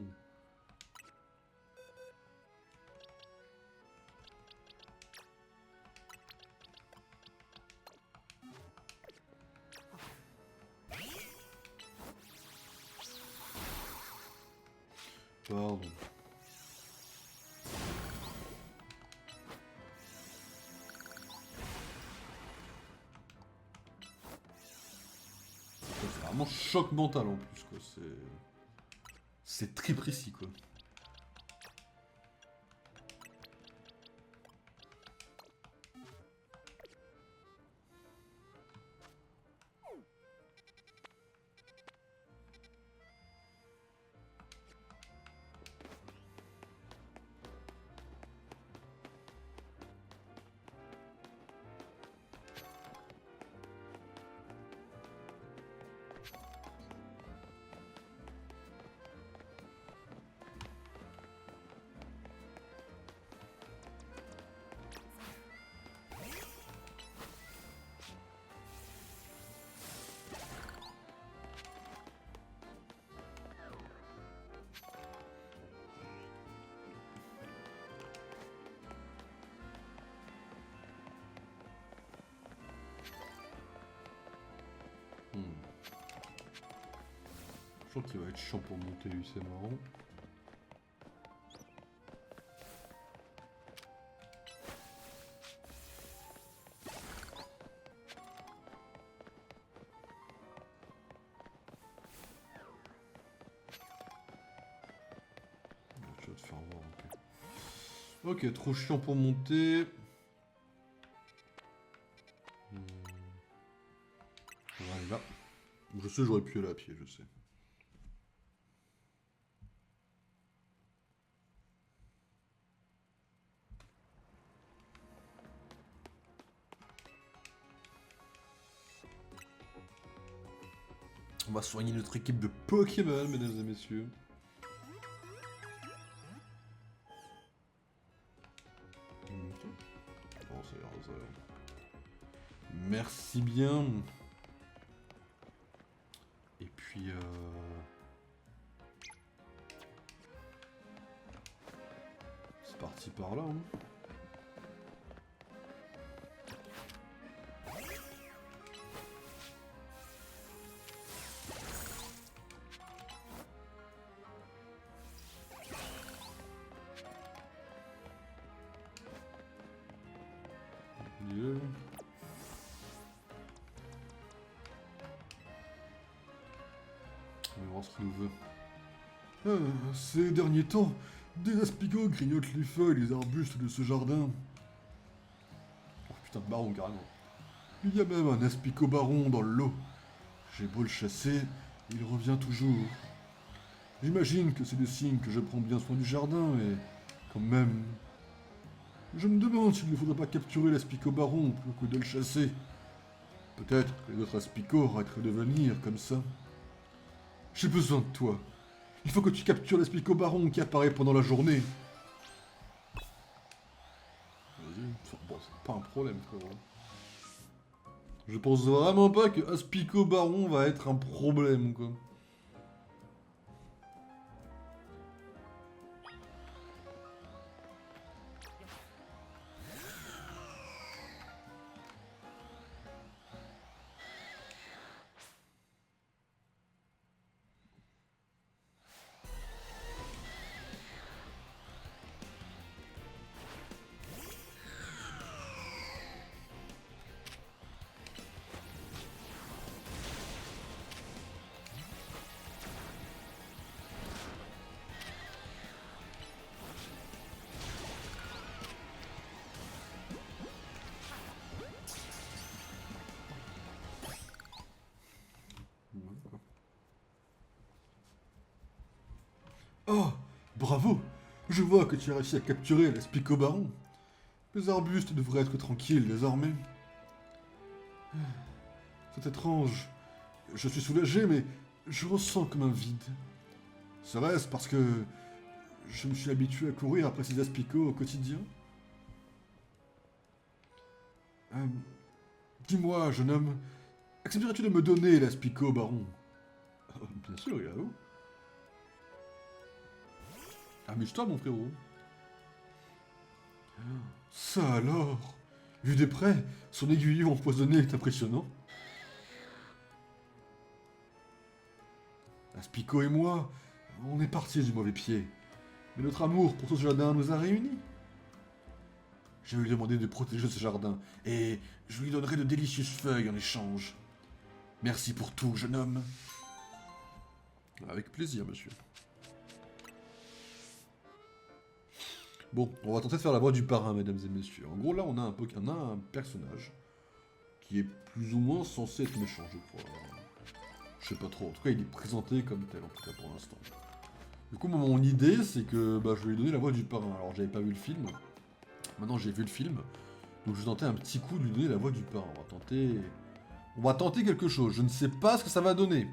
Speaker 1: Pardon. C'est vraiment choc mental en plus, quoi. C'est très précis, quoi. Je crois qu'il va être chiant pour monter lui, c'est marrant. Je vais te faire voir, ok. Ok, trop chiant pour monter. On va aller là. Je sais, j'aurais pu aller à pied, je sais. On va soigner notre équipe de Pokémon, mesdames et messieurs. Bon, ça ira. Merci bien. Et puis, c'est parti par là, hein. Yeah. On va voir ce qu'il nous veut. Ces derniers temps, des aspicots grignotent les feuilles et les arbustes de ce jardin. Oh putain de baron carrément. Il y a même un aspicot baron dans le lot. J'ai beau le chasser, il revient toujours. J'imagine que c'est des signes que je prends bien soin du jardin, mais quand même... Je me demande s'il ne faudrait pas capturer l'aspicot baron plutôt que de le chasser. Peut-être que les autres aspicots arrêteraient de venir comme ça. J'ai besoin de toi. Il faut que tu captures l'aspicot baron qui apparaît pendant la journée. Vas-y, bon, c'est pas un problème, frérot. Je pense vraiment pas que Aspico Baron va être un problème, quoi. Oh, bravo! Je vois que tu as réussi à capturer l'Aspico Baron. Les arbustes devraient être tranquilles désormais. C'est étrange. Je suis soulagé, mais je ressens comme un vide. Serait-ce parce que je me suis habitué à courir après ces aspicots au quotidien? Euh, Dis-moi, jeune homme, accepterais-tu de me donner l'aspicot, baron? Bien sûr, Yao. Amuse-toi, mon frérot. Ça alors! Vu de près, son aiguillon empoisonné est impressionnant. Aspico et moi, on est partis du mauvais pied. Mais notre amour pour ce jardin nous a réunis. Je vais lui demander de protéger ce jardin, et je lui donnerai de délicieuses feuilles en échange. Merci pour tout, jeune homme. Avec plaisir, monsieur. Bon, on va tenter de faire la voix du parrain, mesdames et messieurs. En gros, là, on a un personnage qui est plus ou moins censé être méchant, je crois. Je sais pas trop. En tout cas, il est présenté comme tel, en tout cas pour l'instant. Du coup, mon idée, c'est que je vais lui donner la voix du parrain. Alors, j'avais pas vu le film. Maintenant, j'ai vu le film. Donc, je vais tenter un petit coup de lui donner la voix du parrain. On va tenter quelque chose. Je ne sais pas ce que ça va donner.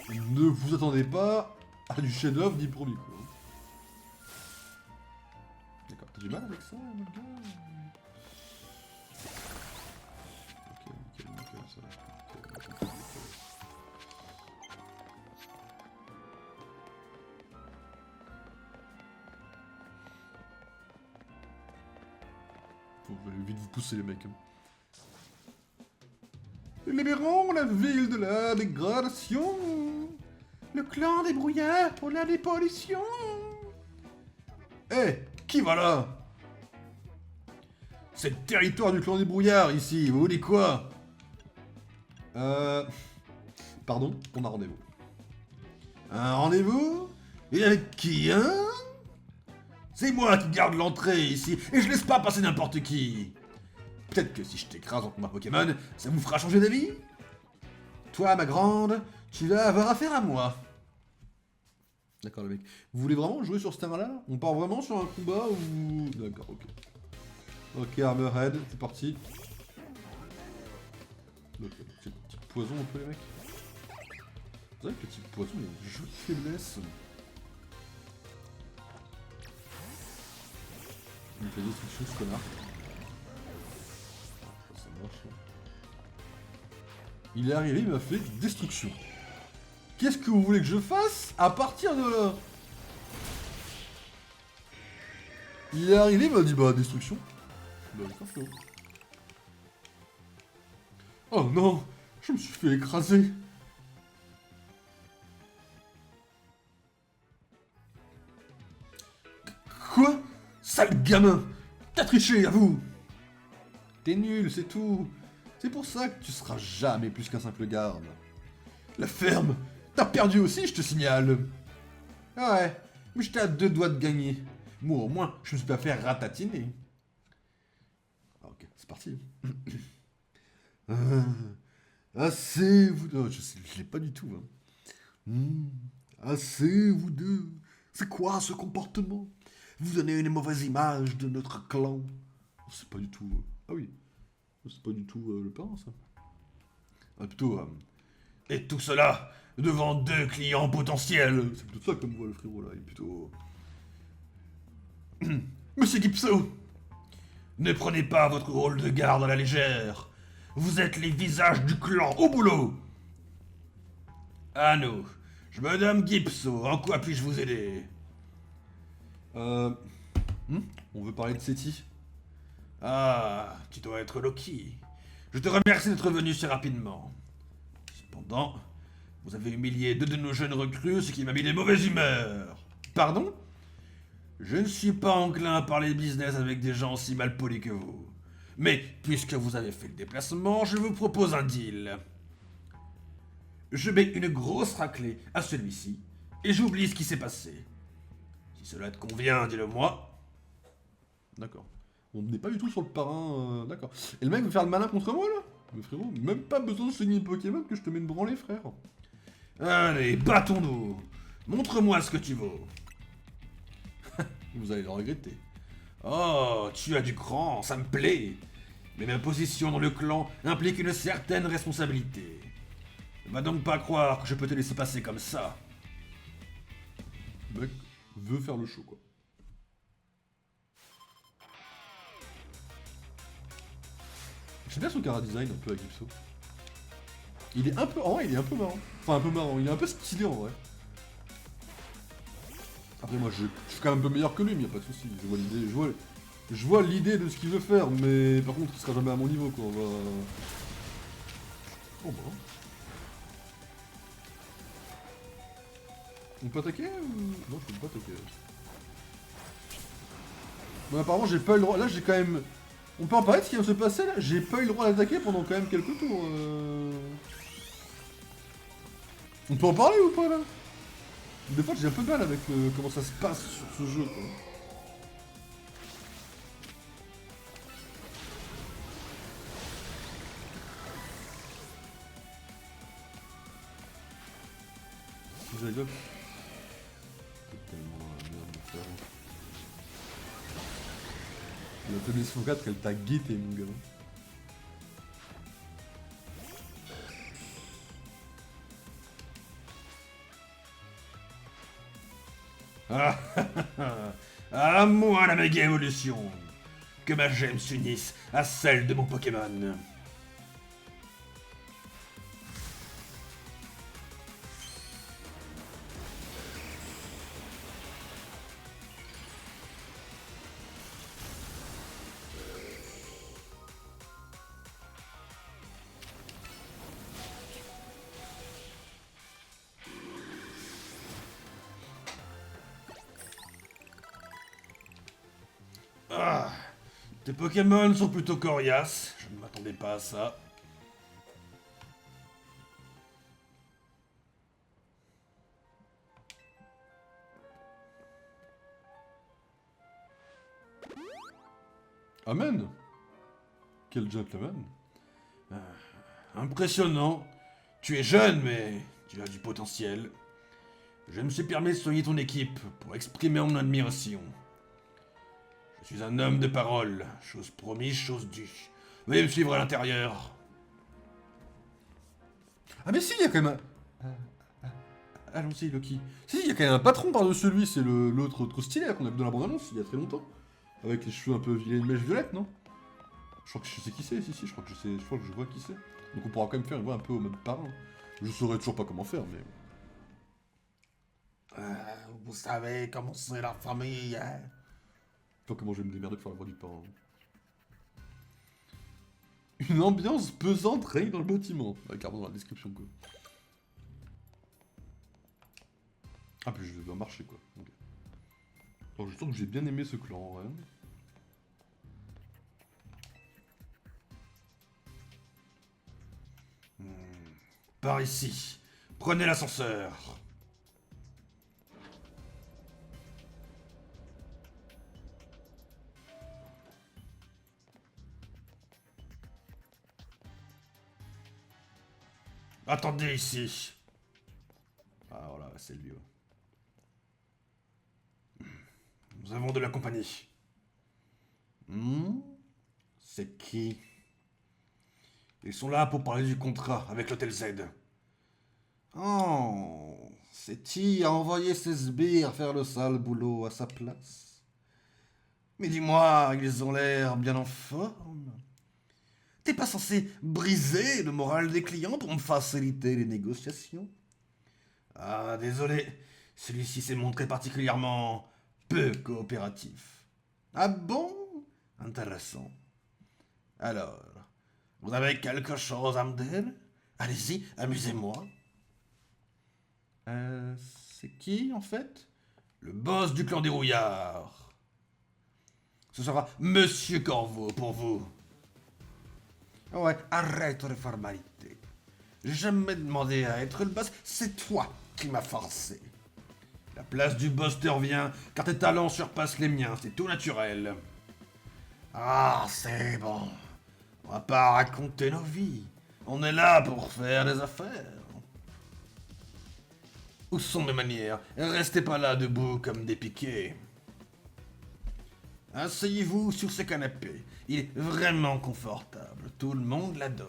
Speaker 1: Ne vous attendez pas à du chef-d'œuvre du premier coup. D'accord, t'as du mal avec ça, mon gars? Ok, nickel, ça. Nickel. Vous allez vite vous pousser, les mecs. Libérons la ville de la dégradation. Le clan des brouillards pour la dépollution. Eh, qui va là? C'est le territoire du clan des brouillards, ici, vous voulez quoi? Pardon, on a rendez-vous. Un rendez-vous? Et avec qui, hein? C'est moi qui garde l'entrée ici, et je laisse pas passer n'importe qui. Peut-être que si je t'écrase en combat Pokémon, ça vous fera changer d'avis? Toi, ma grande, tu vas avoir affaire à moi. D'accord, le mec. Vous voulez vraiment jouer sur ce terrain-là? On part vraiment sur un combat ou... D'accord, ok. Ok, Armorhead, c'est parti. Petit poison un peu, les mecs. C'est vrai que le petit poison, il a une jolie faiblesse. Il me fait destruction, ce connard. Ça marche. Il est arrivé, il m'a fait destruction. Qu'est-ce que vous voulez que je fasse à partir de là? Il est arrivé, il m'a dit destruction. D'accord, frérot. Oh non, je me suis fait écraser. Quoi? Sale gamin! T'as triché, à vous! T'es nul, c'est tout. C'est pour ça que tu seras jamais plus qu'un simple garde. La ferme! T'as perdu aussi, je te signale! Ouais, mais j'étais à 2 doigts de gagner. Moi, au moins, je me suis pas fait ratatiner. Ok, c'est parti. Assez, vous deux. Je l'ai pas du tout. Assez, vous deux. C'est quoi ce comportement? Vous donnez une mauvaise image de notre clan. C'est pas du tout... Ah oui. C'est pas du tout le parrain, ça. Ah, plutôt... Et tout cela devant 2 clients potentiels. C'est plutôt ça comme voit le frérot, là. Il est plutôt... Monsieur Gipso, ne prenez pas votre rôle de garde à la légère. Vous êtes les visages du clan au boulot. À nous. Je me nomme Gipso. En quoi puis-je vous aider? On veut parler de Seti. Ah, tu dois être Loki. Je te remercie d'être venu si rapidement. Cependant, vous avez humilié 2 de nos jeunes recrues, ce qui m'a mis de mauvaise humeur. Pardon? Je ne suis pas enclin à parler business avec des gens aussi mal polis que vous. Mais, puisque vous avez fait le déplacement, je vous propose un deal. Je mets une grosse raclée à celui-ci, et j'oublie ce qui s'est passé. Si cela te convient, dis-le-moi. D'accord. On n'est pas du tout sur le parrain, d'accord. Et le mec veut faire le malin contre moi, là? Mais frérot, même pas besoin de saigner Pokémon que je te mets une branlée, frère. Allez, battons-nous.
Speaker 2: Montre-moi ce que tu vaux.
Speaker 1: Vous allez le regretter.
Speaker 2: Oh, tu as du cran, ça me plaît. Mais ma position dans le clan implique une certaine responsabilité. Ne va donc pas croire que je peux te laisser passer comme ça.
Speaker 1: Le mec veut faire le show, quoi. J'aime bien son cara design un peu à Gipso. Il est un peu... En vrai, il est un peu marrant. Enfin, un peu marrant. Il est un peu stylé, en vrai. Après, moi, je suis quand même un peu meilleur que lui, mais y a pas de souci. Je vois l'idée... Je vois l'idée de ce qu'il veut faire, mais par contre, il sera jamais à mon niveau, quoi. On va... Oh, bah... On peut attaquer ou... Non, je peux pas attaquer. Bon, apparemment, j'ai pas eu le droit... Là, j'ai quand même... On peut en parler de ce qui vient de se passer, là. J'ai pas eu le droit d'attaquer pendant quand même quelques tours. On peut en parler ou pas, là? Des fois, j'ai un peu de mal avec comment ça se passe sur ce jeu, quoi. Je rigole. C'est tellement la merde de faire. La tennis 4, elle t'a guetté, mon gars.
Speaker 2: Ah, à moi la méga évolution. Que ma gemme s'unisse à celle de mon Pokémon. Ah, tes Pokémon sont plutôt coriaces. Je ne m'attendais pas à ça.
Speaker 1: Amen. Quel gentleman.
Speaker 2: Impressionnant. Tu es jeune, mais tu as du potentiel. Je me suis permis de soigner ton équipe pour exprimer mon admiration. Je suis un homme de parole. Chose promise, chose due. Veuillez me suivre à l'intérieur.
Speaker 1: Ah mais si, il y a quand même un... Allons-y, Loki. Si, il y a quand même un patron par-dessus lui, c'est l'autre trop stylé là, qu'on a vu dans la bande-annonce il y a très longtemps. Avec les cheveux un peu... Il a une mèche violette, non? Je crois que je sais qui c'est, si, je crois que je sais, je crois que je vois qui c'est. Donc on pourra quand même faire une voix un peu au mode parrain. Je saurais toujours pas comment faire, mais...
Speaker 2: Vous savez comment c'est la famille, hein?
Speaker 1: Pas comment je vais me démerder pour faire la voix du parrain. Une ambiance pesante règne dans le bâtiment. Avec clairement dans la description, quoi. Ah, puis je dois marcher, quoi. Okay. Alors je sens que j'ai bien aimé ce clan, ouais.
Speaker 2: Par ici. Prenez l'ascenseur. Attendez ici.
Speaker 1: Ah voilà, c'est lui, ouais.
Speaker 2: Nous avons de la compagnie.
Speaker 1: C'est qui?
Speaker 2: Ils sont là pour parler du contrat avec l'Hôtel Z.
Speaker 1: Oh, c'est qui a envoyé ses sbires faire le sale boulot à sa place?
Speaker 2: Mais dis-moi, ils ont l'air bien en forme. T'es pas censé briser le moral des clients pour me faciliter les négociations? Ah, désolé. Celui-ci s'est montré particulièrement peu coopératif. Ah bon? Intéressant. Alors, vous avez quelque chose à me dire? Allez-y, amusez-moi.
Speaker 1: C'est qui, en fait?
Speaker 2: Le boss du clan des rouillards. Ce sera Monsieur Corvo pour vous. Ouais, arrête les formalités. J'ai jamais demandé à être le boss, c'est toi qui m'as forcé. La place du boss te revient, car tes talents surpassent les miens, c'est tout naturel. Ah, c'est bon. On va pas raconter nos vies. On est là pour faire des affaires. Où sont mes manières? Restez pas là debout comme des piquets. Asseyez-vous sur ce canapé. Il est vraiment confortable. Tout le monde l'adore.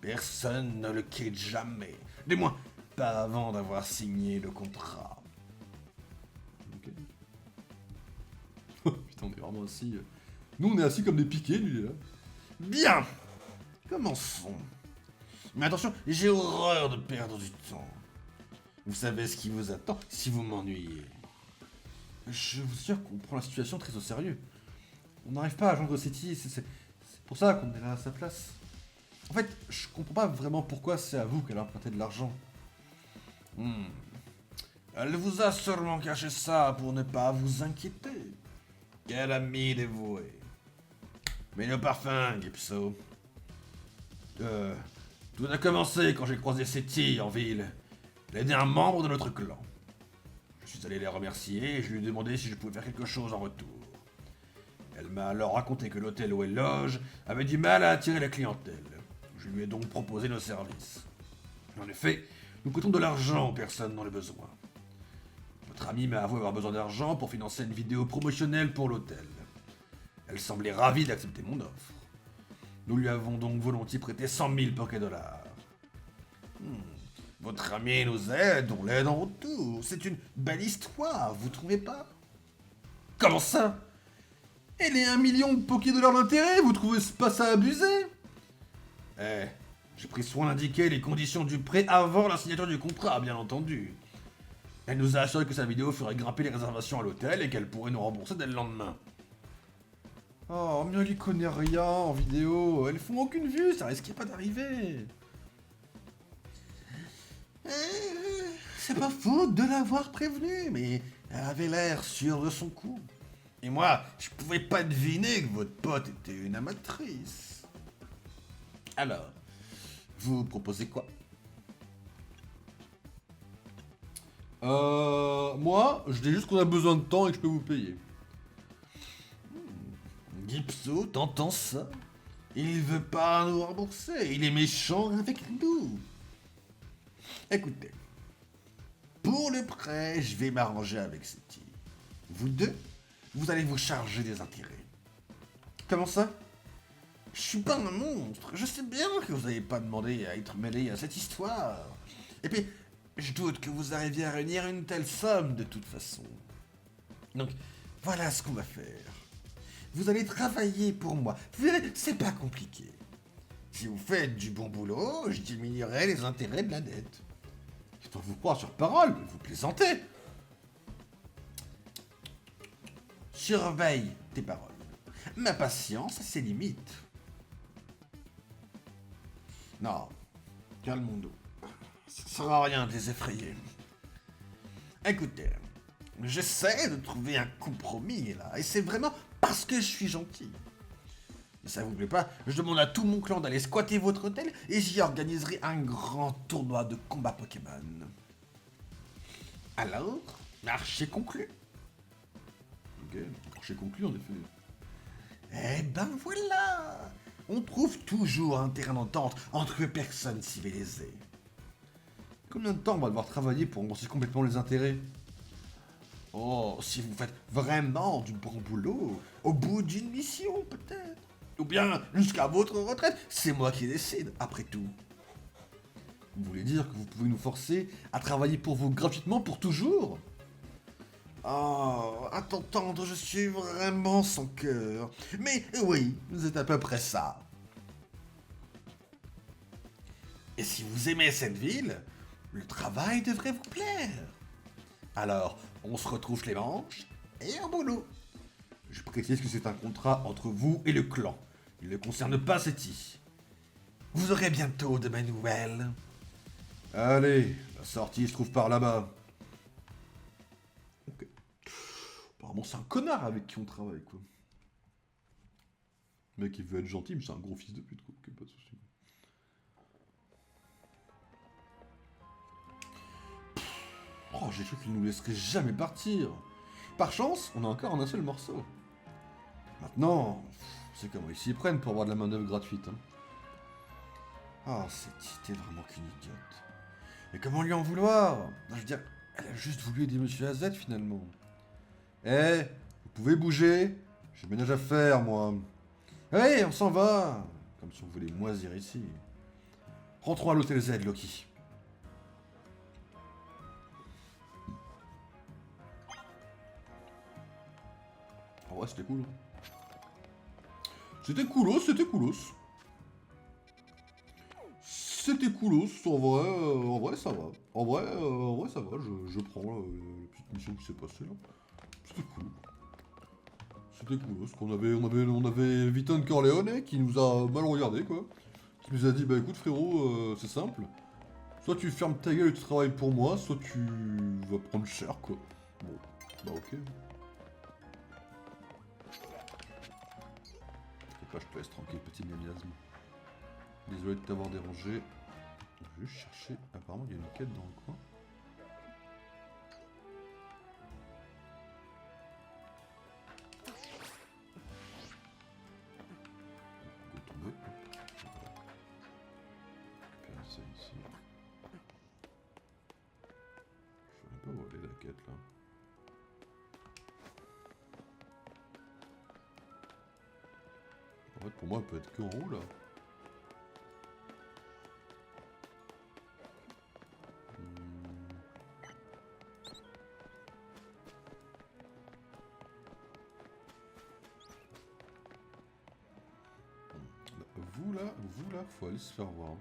Speaker 2: Personne ne le quitte jamais. Du moins, pas avant d'avoir signé le contrat.
Speaker 1: Ok. Putain, on est vraiment assis. Nous, on est assis comme des piquets, lui, il est là.
Speaker 2: Bien. Commençons. Mais attention, j'ai horreur de perdre du temps. Vous savez ce qui vous attend si vous m'ennuyez.
Speaker 1: Je vous assure qu'on prend la situation très au sérieux. On n'arrive pas à joindre City, c'est pour ça qu'on est là à sa place. En fait, je comprends pas vraiment pourquoi c'est à vous qu'elle a emprunté de l'argent.
Speaker 2: Elle vous a sûrement caché ça pour ne pas vous inquiéter. Quel ami dévoué. Mais le parfum, Gipso. Tout a commencé quand j'ai croisé City en ville. Elle aidait un membre de notre clan. Je suis allé les remercier et je lui ai demandé si je pouvais faire quelque chose en retour. Elle m'a alors raconté que l'hôtel où elle loge avait du mal à attirer la clientèle. Je lui ai donc proposé nos services. En effet, nous coûtons de l'argent aux personnes dans le besoin. Votre amie m'a avoué avoir besoin d'argent pour financer une vidéo promotionnelle pour l'hôtel. Elle semblait ravie d'accepter mon offre. Nous lui avons donc volontiers prêté 100 000 Pokédollars. Votre ami nous aide, on l'aide en retour. C'est une belle histoire, vous trouvez pas?
Speaker 1: Comment ça? Et les 1 million de Pokédollars d'intérêt, vous trouvez pas ça abusé?
Speaker 2: J'ai pris soin d'indiquer les conditions du prêt avant la signature du contrat, bien entendu. Elle nous a assuré que sa vidéo ferait grimper les réservations à l'hôtel et qu'elle pourrait nous rembourser dès le lendemain.
Speaker 1: Oh, mais elle y connaît rien en vidéo. Elles font aucune vue, ça risquait pas d'arriver.
Speaker 2: C'est pas faute de l'avoir prévenue, mais elle avait l'air sûre de son coup. Et moi, je pouvais pas deviner que votre pote était une amatrice. Alors, vous proposez quoi?
Speaker 1: Moi, je dis juste qu'on a besoin de temps et que je peux vous payer.
Speaker 2: Gipso, t'entends ça? Il veut pas nous rembourser, il est méchant avec nous. Écoutez, pour le prêt, je vais m'arranger avec City. Vous deux, vous allez vous charger des intérêts.
Speaker 1: Comment ça?
Speaker 2: Je suis pas un monstre, je sais bien que vous n'avez pas demandé à être mêlé à cette histoire. Et puis, je doute que vous arriviez à réunir une telle somme de toute façon. Donc, voilà ce qu'on va faire. Vous allez travailler pour moi. Vous verrez, c'est pas compliqué. Si vous faites du bon boulot, je diminuerai les intérêts de la dette.
Speaker 1: Je dois vous croire sur parole, mais vous plaisantez.
Speaker 2: Surveille tes paroles. Ma patience a ses limites. Non, calmons-nous. Ça ne sert à rien de les effrayer. Écoutez, j'essaie de trouver un compromis là, et c'est vraiment parce que je suis gentil. Si ça vous plaît pas, je demande à tout mon clan d'aller squatter votre hôtel et j'y organiserai un grand tournoi de combat Pokémon. Alors, marché conclu.
Speaker 1: Ok, marché conclu en effet.
Speaker 2: Eh ben voilà! On trouve toujours un terrain d'entente entre personnes civilisées.
Speaker 1: Combien de temps on va devoir travailler pour rembourser complètement les intérêts?
Speaker 2: Oh, si vous faites vraiment du bon boulot, au bout d'une mission peut-être. Ou bien jusqu'à votre retraite, c'est moi qui décide, après tout.
Speaker 1: Vous voulez dire que vous pouvez nous forcer à travailler pour vous gratuitement pour toujours?
Speaker 2: Oh, à t'entendre, je suis vraiment sans cœur. Mais oui, vous êtes à peu près ça. Et si vous aimez cette ville, le travail devrait vous plaire. Alors, on se retrouve les manches et au boulot.
Speaker 1: Je précise que c'est un contrat entre vous et le clan. Il ne concerne pas City.
Speaker 2: Vous aurez bientôt de mes nouvelles.
Speaker 1: Allez, la sortie se trouve par là-bas. Ok. Apparemment, c'est un connard avec qui on travaille, quoi. Le mec, il veut être gentil, mais c'est un gros fils de pute, quoi. Ok, pas de soucis. Oh, j'ai cru qu'il nous laisserait jamais partir. Par chance, on a encore un seul morceau. Maintenant, c'est comment ils s'y prennent pour avoir de la main-d'œuvre gratuite. Hein. Ah, t'es vraiment qu'une idiote. Mais comment lui en vouloir? Je veux dire, elle a juste voulu aider Monsieur AZ finalement. Eh, vous pouvez bouger? J'ai ménage à faire, moi. Allez, on s'en va. Comme si on voulait moisir ici. Rentrons à l'hôtel Z, Loki. En vrai, c'était cool. C'était coolos, c'était coolos. C'était coolos, en vrai ça va. En vrai ça va, je prends la petite mission qui s'est passée là. C'était cool. C'était cool, parce on avait Viton Corleone qui nous a mal regardé quoi. Qui nous a dit bah écoute frérot, c'est simple. Soit tu fermes ta gueule et tu travailles pour moi, soit tu vas prendre cher quoi. Bon, bah ok. T'inquiète pas, je te laisse tranquille, petit miasme. Désolé de t'avoir dérangé. Je vais juste chercher. Apparemment il y a une quête dans le coin. Ça ici. Je vais pas voler la quête là. En fait pour moi elle peut être que en haut là. Vous là, faut aller se faire voir.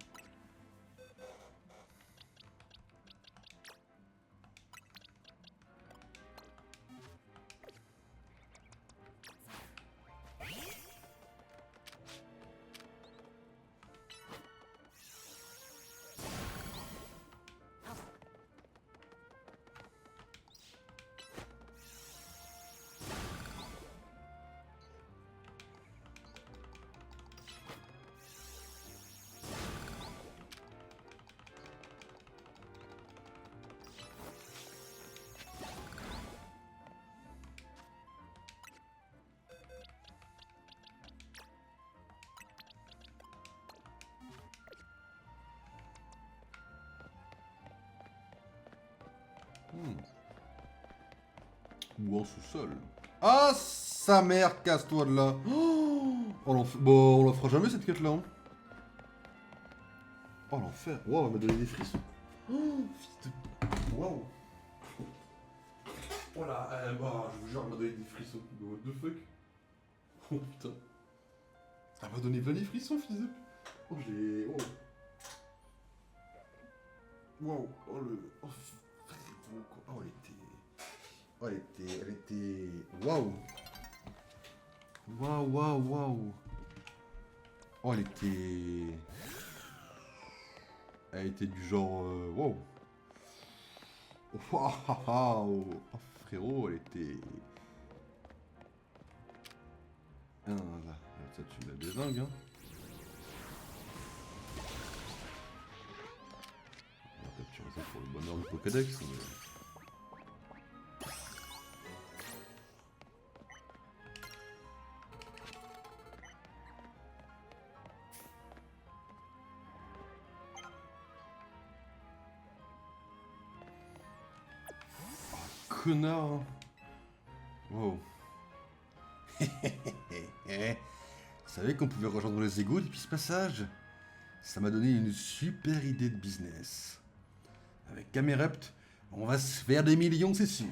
Speaker 1: Ou en sous-sol. Ah, sa mère, casse-toi de là. Bon, on la fera jamais cette quête-là. Hein. Oh, l'enfer. Wow, elle m'a donné des frissons. Oh, fils de... Wow. Oh là, je vous jure, elle m'a donné des frissons. Mais what the fuck? Oh putain. Elle m'a donné plein des frissons, fils de... Oh, j'ai... Oh. Wow. Oh, le... Oh, frérot, quoi. Oh, elle était... Oh, elle était... Waouh. Waouh, waouh, waouh. Oh, elle était... Elle était du genre... Waouh. Waouh. Oh, frérot, elle était... Ah, là, ça tu la désingues, hein. On va capturer ça pour le bonheur du Pokédex, mais... Connard. Hein. Wow. Vous savez qu'on pouvait rejoindre les égouts depuis ce passage? Ça m'a donné une super idée de business. Avec Camerupt, on va se faire des millions, c'est sûr.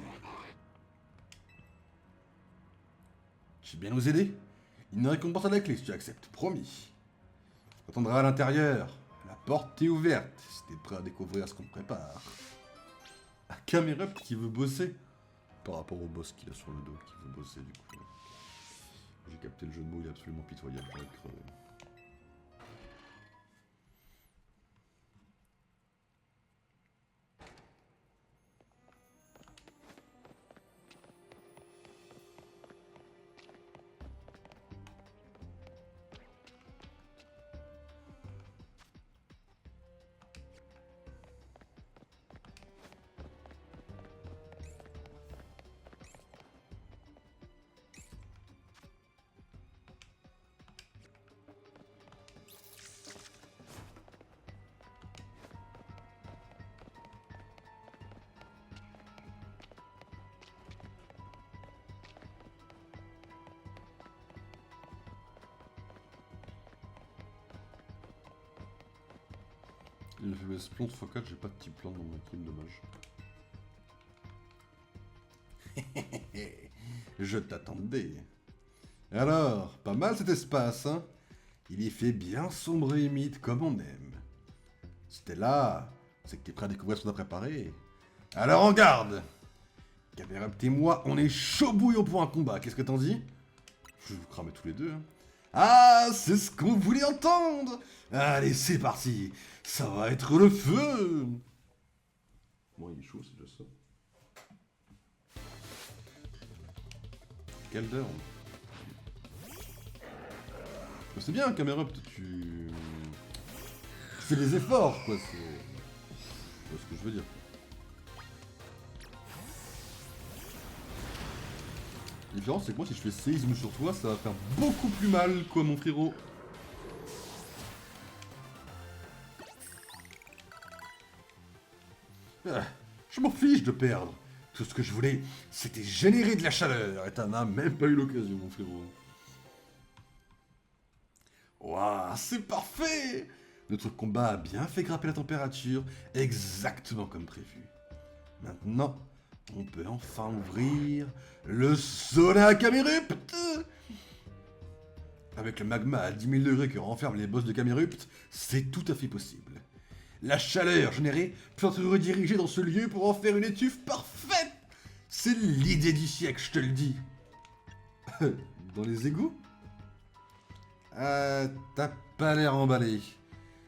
Speaker 1: Tu veux bien nous aider? Une récompense à la clé si tu acceptes, promis. On attendra à l'intérieur. La porte est ouverte si t'es prêt à découvrir ce qu'on prépare. Camerupt qui veut bosser par rapport au boss qu'il a sur le dos, qui veut bosser du coup. J'ai capté le jeu de mots, il est absolument pitoyable, j'aurais crevé. Il a fait plante x4, j'ai pas de type plante dans ma team, dommage.
Speaker 2: Je t'attendais. Alors, pas mal cet espace, hein? Il y fait bien sombre et humide comme on aime. Si t'es là, c'est que t'es prêt à découvrir ce qu'on a préparé. Alors en garde! Camerupt et moi, on est chaud bouillant pour un combat, qu'est-ce que t'en dis? Je vais vous cramer tous les deux, hein. Ah, c'est ce qu'on voulait entendre! Allez, c'est parti! Ça va être le feu!
Speaker 1: Bon, il est chaud, c'est déjà ça. Calder. C'est bien, Camerupt, tu fais des efforts, quoi, c'est... Tu vois ce que je veux dire. La différence, c'est que moi, si je fais séisme sur toi, ça va faire beaucoup plus mal, quoi, mon frérot.
Speaker 2: Ah, je m'en fiche de perdre. Tout ce que je voulais, c'était générer de la chaleur.
Speaker 1: Et t'en as même pas eu l'occasion, mon frérot.
Speaker 2: Waouh, c'est parfait! Notre combat a bien fait grimper la température, exactement comme prévu. Maintenant, on peut enfin ouvrir le sauna Camerupt! Avec le magma à 10 000 degrés que renferment les boss de Camerupt, c'est tout à fait possible. La chaleur générée peut être redirigée dans ce lieu pour en faire une étuve parfaite! C'est l'idée du siècle, je te le dis!
Speaker 1: Dans les égouts?
Speaker 2: T'as pas l'air emballé.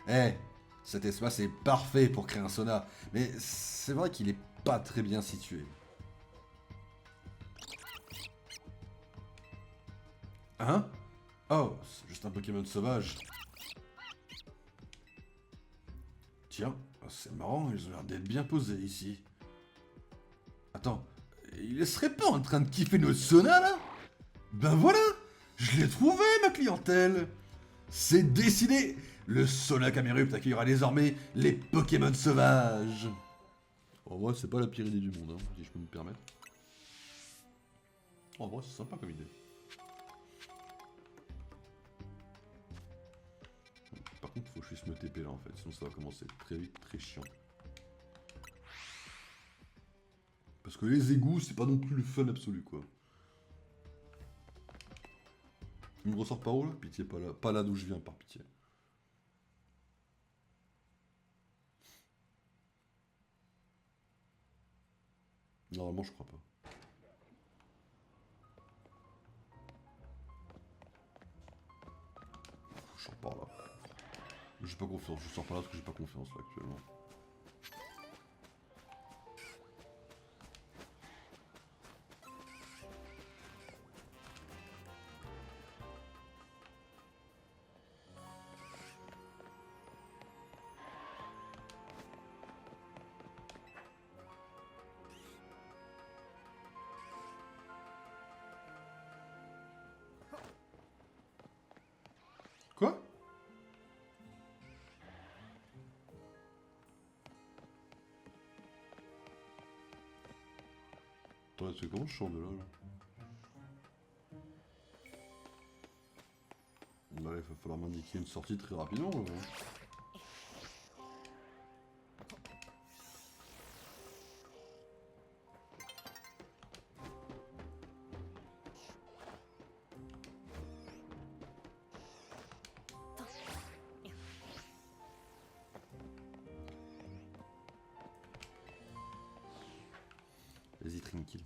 Speaker 2: Eh, cet espace est parfait pour créer un sauna, mais c'est vrai qu'il est pas très bien situé. Hein? Oh, c'est juste un Pokémon sauvage. Tiens, c'est marrant, ils ont l'air d'être bien posés ici. Attends, ils seraient pas en train de kiffer notre sauna là? Ben voilà! Je l'ai trouvé, ma clientèle! C'est décidé! Le sauna Camerupt accueillera désormais les Pokémon sauvages!
Speaker 1: En vrai, c'est pas la pire idée du monde, hein, si je peux me permettre. En vrai, c'est sympa comme idée. Par contre, faut que je puisse me TP là en fait, sinon ça va commencer très vite, très chiant. Parce que les égouts, c'est pas non plus le fun absolu quoi. Il me ressort par où là? Pitié, pas là d'où je viens, par pitié. Normalement, je crois pas. Je sors par là. J'ai pas confiance, je sors par là parce que j'ai pas confiance là actuellement. Quoi? Attends, c'est comment je sors de là là? Bah là, il va falloir m'indiquer une sortie très rapidement là. Vas-y, tranquille.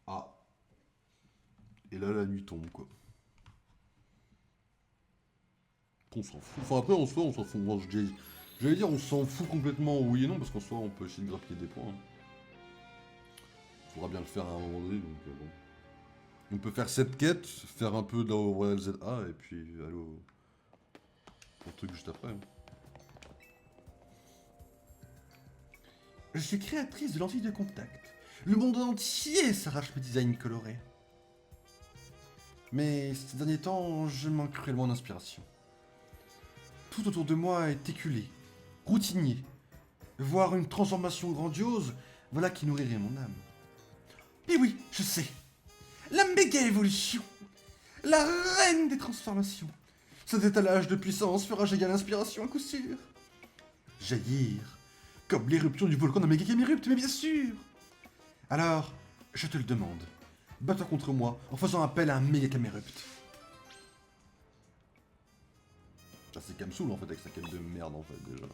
Speaker 1: Ah. Et là, la nuit tombe, quoi. On s'en fout. Enfin, après, en soi, on s'en fout. Moi, j'allais dire, on s'en fout complètement, oui et non, parce qu'en soi, on peut essayer de grappiller des points. Faudra bien le faire à un moment donné, donc bon. On peut faire cette quête, faire un peu de la Royal ZA, et puis aller au truc juste après. Hein.
Speaker 2: Je suis créatrice de lentilles de contact. Le monde entier s'arrache mes designs colorés.
Speaker 1: Mais ces derniers temps, je manque cruellement d'inspiration. Tout autour de moi est éculé, routinier. Voir une transformation grandiose, voilà qui nourrirait mon âme. Et oui, je sais. La méga évolution. La reine des transformations. Cet étalage de puissance fera jaillir l'inspiration à coup sûr. Jaillir, comme l'éruption du volcan d'un méga camérupt, mais bien sûr. Alors, je te le demande. Bats-toi contre moi en faisant appel à un méga camérupt. Ça c'est Kamsoul en fait avec sa quête de merde en fait déjà.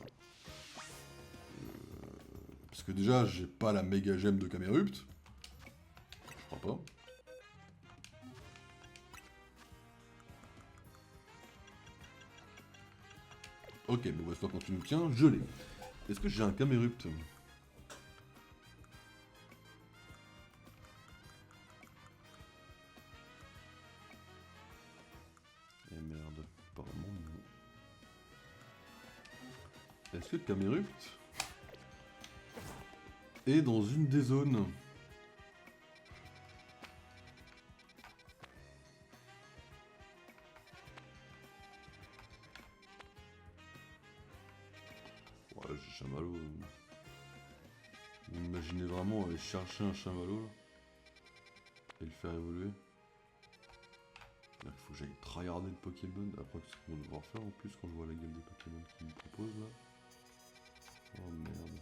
Speaker 1: Parce que déjà j'ai pas la méga gemme de camérupt. Je crois pas. Ok, mais voici quand tu nous tiens, je l'ai. Est-ce que j'ai un camérupt? Eh merde, apparemment non. Est-ce que le camérupt est dans une des zones? Ouais, j'ai chamallow. Vous imaginez vraiment aller chercher un chamallow là, et le faire évoluer? Il faut que j'aille tryharder le Pokémon. Après, ce qu'on va devoir faire en plus quand je vois la gueule des Pokémon qu'ils me proposent là. Oh merde.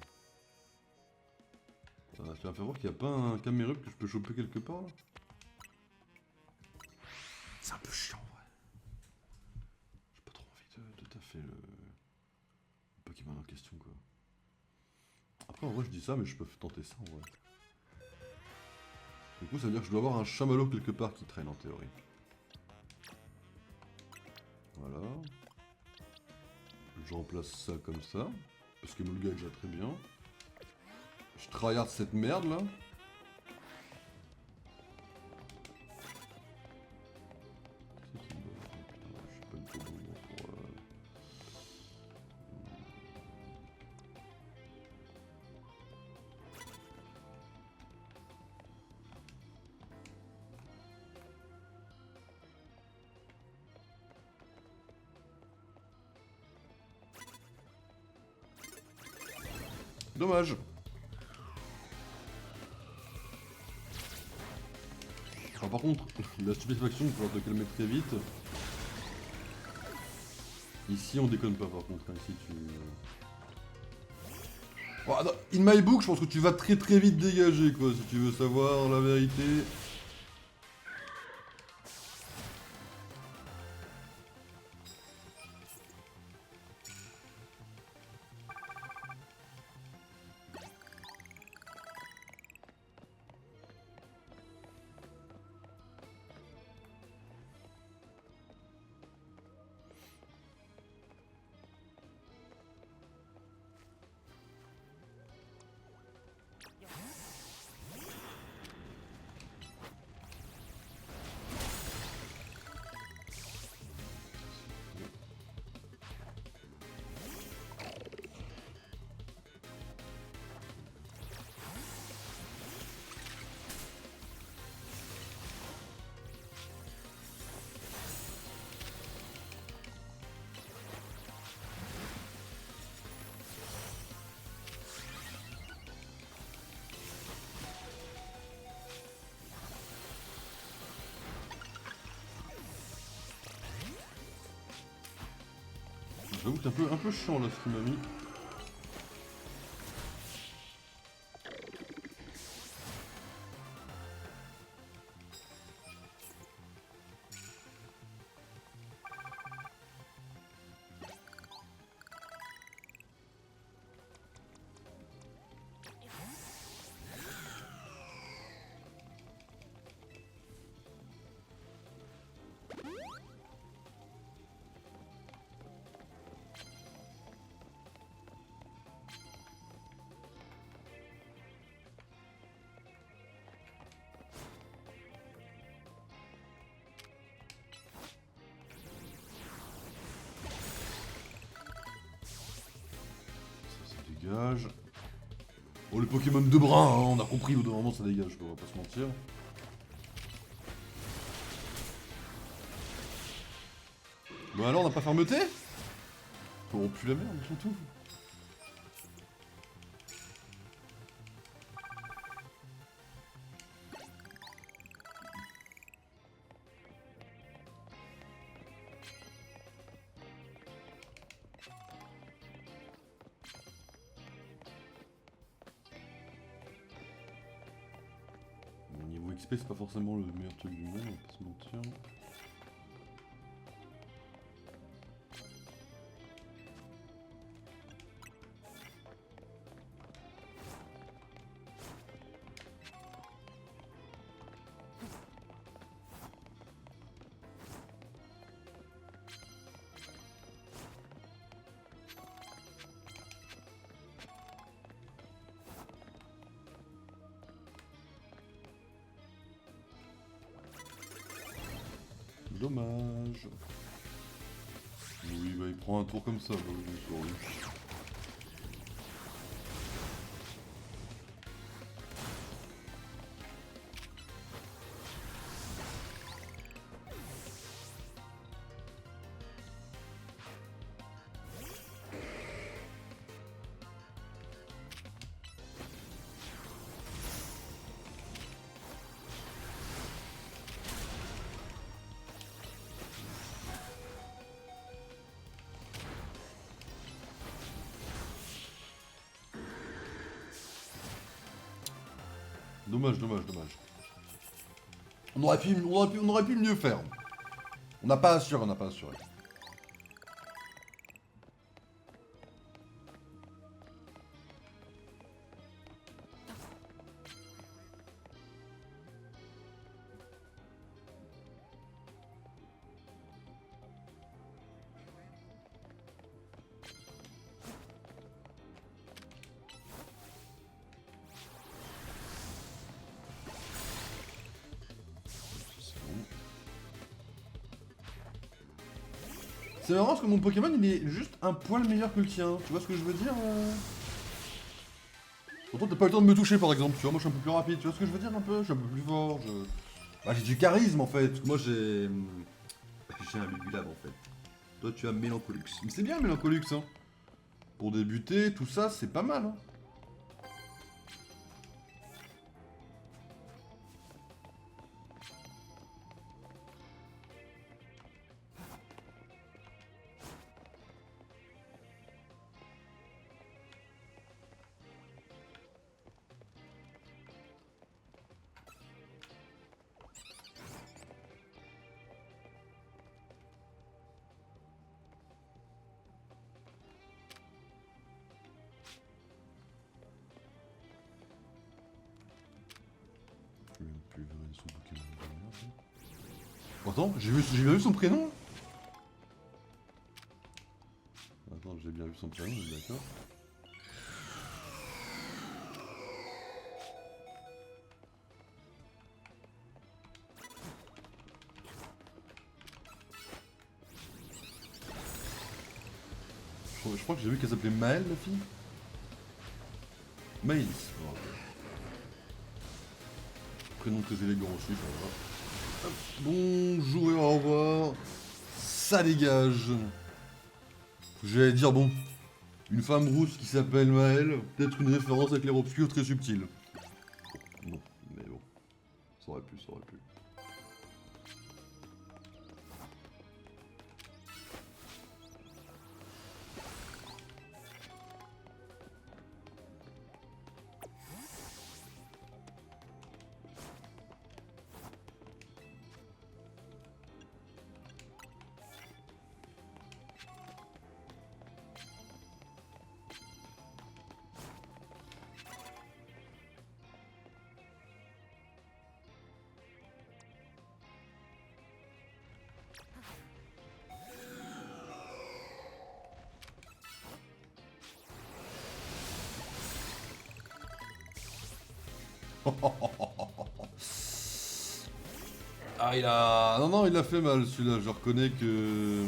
Speaker 1: Tu vas faire voir qu'il n'y a pas un camérupt que je peux choper quelque part là? C'est un peu chiant, ouais. J'ai pas trop envie de taffer le Pokémon en question quoi. Après en vrai je dis ça mais je peux tenter ça en vrai. Du coup ça veut dire que je dois avoir un chamallow quelque part qui traîne en théorie. Voilà. Je remplace ça comme ça. Parce que Mulga est déjà très bien. Je tryhard cette merde là. C'est qui me donne? Oh, putain, je suis pas du tout bon pour... Dommage. Alors, par contre, la stupéfaction pour pouvoir te calmer très vite. Ici on déconne pas par contre, hein. Ici tu... Oh, non, in my book, je pense que tu vas très très vite dégager quoi, si tu veux savoir la vérité. J'avoue que c'est un peu chiant là ce qu'il m'a mis. Dégage. Oh, le Pokémon de bras, hein, on a compris au bout d'un moment ça dégage, on va pas se mentir. Bon alors, on n'a pas fermeté? Oh, pue la merde, surtout. Niveau XP, c'est pas forcément le meilleur truc du monde, on va pas se mentir. Dommage. Oui, bah il prend un tour comme ça, bah oui, sur lui. Dommage, dommage, dommage. On aurait pu mieux faire. On n'a pas assuré, on n'a pas assuré. C'est marrant parce que mon Pokémon il est juste un poil meilleur que le tien. Tu vois ce que je veux dire Pourtant t'as pas eu le temps de me toucher par exemple, tu vois, moi je suis un peu plus rapide, tu vois ce que je veux dire un peu? Je suis un peu plus fort, je... Bah j'ai du charisme en fait, parce que moi j'ai... J'ai un Lugulab en fait. Toi tu as Mélancolux. Mais c'est bien Mélancolux hein. Pour débuter, tout ça, c'est pas mal hein. Son Pokémon. Pourtant, j'ai bien vu son prénom. Attends, j'ai bien vu son prénom, d'accord. Je crois que j'ai vu qu'elle s'appelait Maëlle, la fille. Maïs. Oh, okay. Prénom très élégant aussi, ça va. Hop, bonjour et au revoir. Ça dégage. J'allais dire, bon, une femme rousse qui s'appelle Maëlle, peut-être une référence à clair-obscur très subtile. Non, mais bon, ça aurait pu, ça aurait pu. Ah, il a... Non, non, il a fait mal, celui-là. Je reconnais que...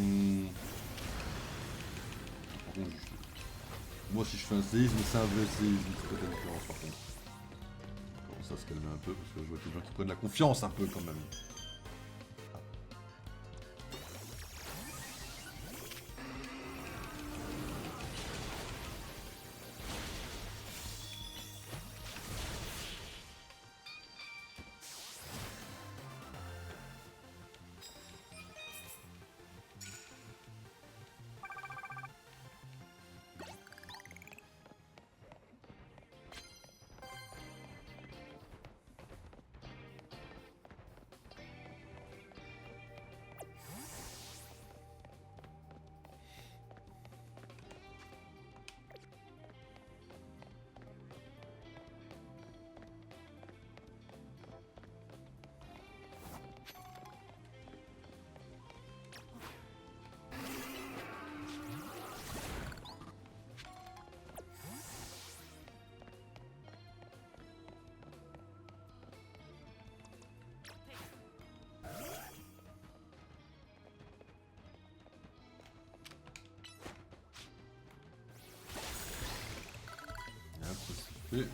Speaker 1: Par contre, moi, si je fais un séisme, c'est un vrai séisme. C'est pas la différence, par contre. On commence à se calmer un peu, parce que je vois que les gens qui prennent la confiance un peu, quand même. Et...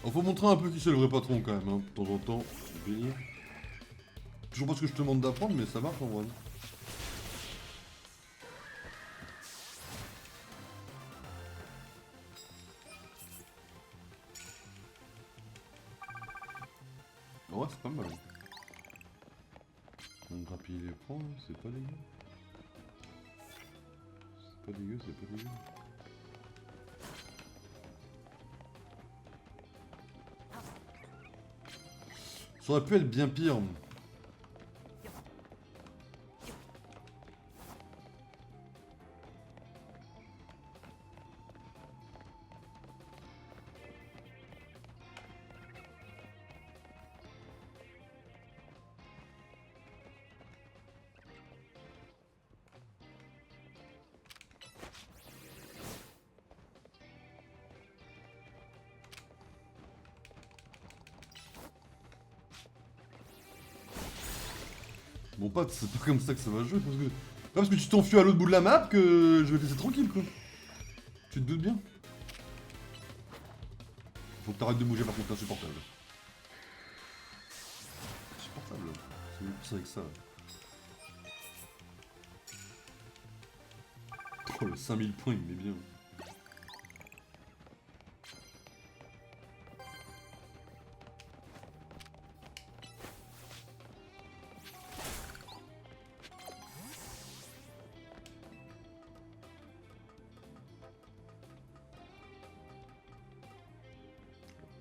Speaker 1: Alors, faut montrer un peu qui c'est le vrai patron quand même, hein, de temps en temps. Délire. Toujours pas ce que je te demande d'apprendre, mais ça marche en vrai. Ouais, c'est pas mal. On grappille les points, c'est pas dégueu. C'est pas dégueu, c'est pas dégueu. Ça aurait pu être bien pire. Mon pote, c'est pas comme ça que ça va jouer, parce que tu t'enfuis à l'autre bout de la map que je vais te laisser tranquille, quoi. Tu te doutes bien. Faut que t'arrêtes de bouger, par contre, c'est insupportable. Insupportable. C'est mieux plus avec ça. Oh, le 5000 points, il met bien.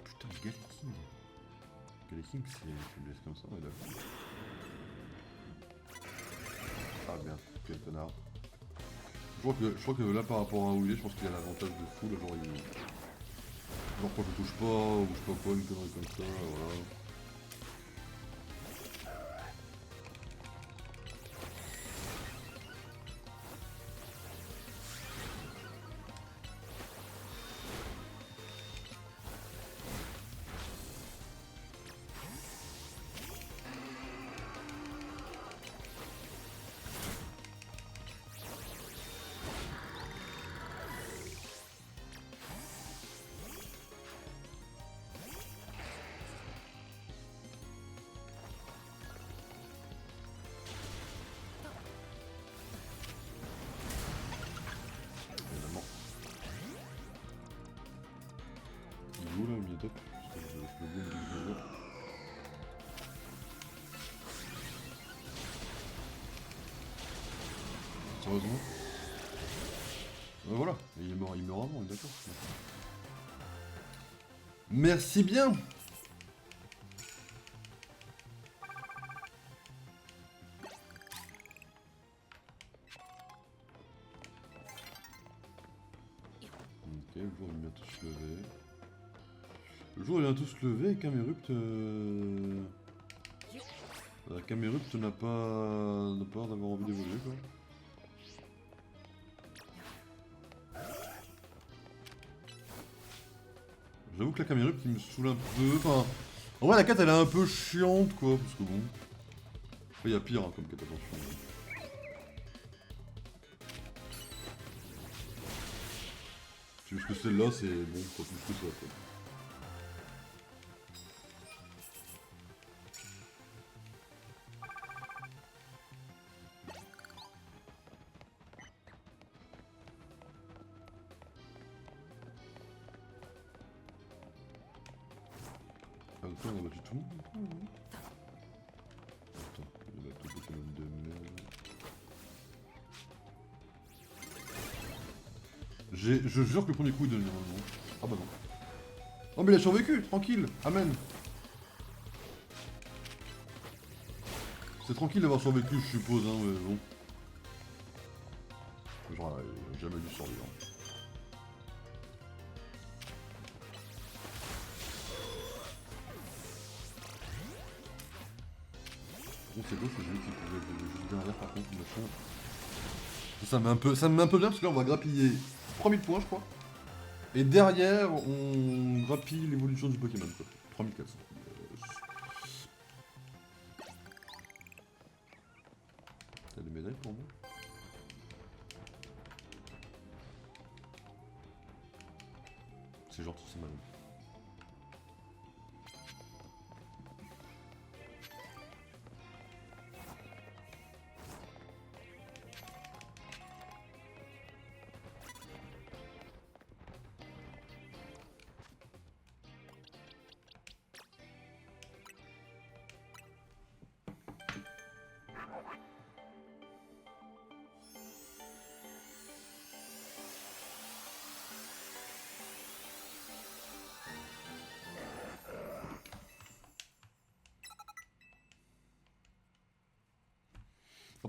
Speaker 1: Putain, Galaking. Galaking, c'est... Tu le laisses comme ça, on est d'accord. Ah bien, quel connard. Je crois que là, par rapport à un Oulier, je pense qu'il a l'avantage de fou, là, genre il... Genre quand je touche pas, ou je sais pas quoi, une connerie comme ça, voilà. Évidemment. Il est où là, le Miotok? Parce que je le vois, je le vois. Sérieusement? Voilà, et il meurt avant, on est d'accord. Merci bien. Ok, le jour il vient tous se lever. Le jour il vient tous se lever et Camerupt... Camerupt n'a pas d'avoir envie d'évoluer quoi. J'avoue que la Camerupt il me saoule un peu, enfin... En vrai la quête elle est un peu chiante quoi, parce que bon... Après il y a pire hein, comme quête, attention. Tu veux ce que celle-là c'est bon, pas plus que ça quoi. Ah donc là on a battu tout le monde. Attends, il y a tout Pokémon de merde. Je jure que le premier coup il donne normalement. Ah bah non. Oh mais il a survécu, tranquille, amen. C'est tranquille d'avoir survécu je suppose hein, mais bon. Genre il a jamais dû survivre. Bon c'est beau, c'est joli qui pouvait être juste derrière par contre, machin. Ça me met un peu bien parce que là on va grappiller 3000 points je crois. Et derrière on grappille l'évolution du Pokémon quoi. 3400. T'as des médailles pour moi? C'est gentil, c'est malin.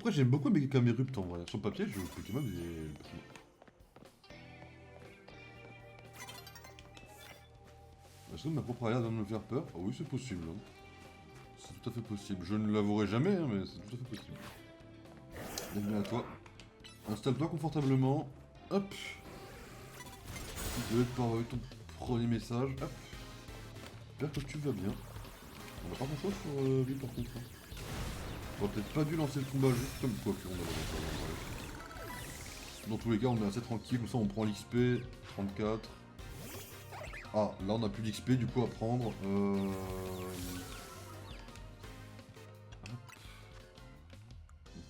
Speaker 1: Après, j'aime beaucoup mes Camerupt en vrai. Sur le papier, je joue Pokémon et. Est-ce que ma propre alias va me faire peur? Ah oui, c'est possible. Hein. C'est tout à fait possible. Je ne l'avouerai jamais, hein, mais c'est tout à fait possible. Bienvenue à toi. Installe-toi confortablement. Hop. Tu dois être par ton premier message. Hop. J'espère que tu vas bien. On n'a pas grand chose sur lui par contre. Hein. On aurait peut-être pas dû lancer le combat juste comme quoi qu'on a. Dans tous les cas, on est assez tranquille. Comme ça, on prend l'XP. 34. Ah, là, on n'a plus d'XP du coup à prendre.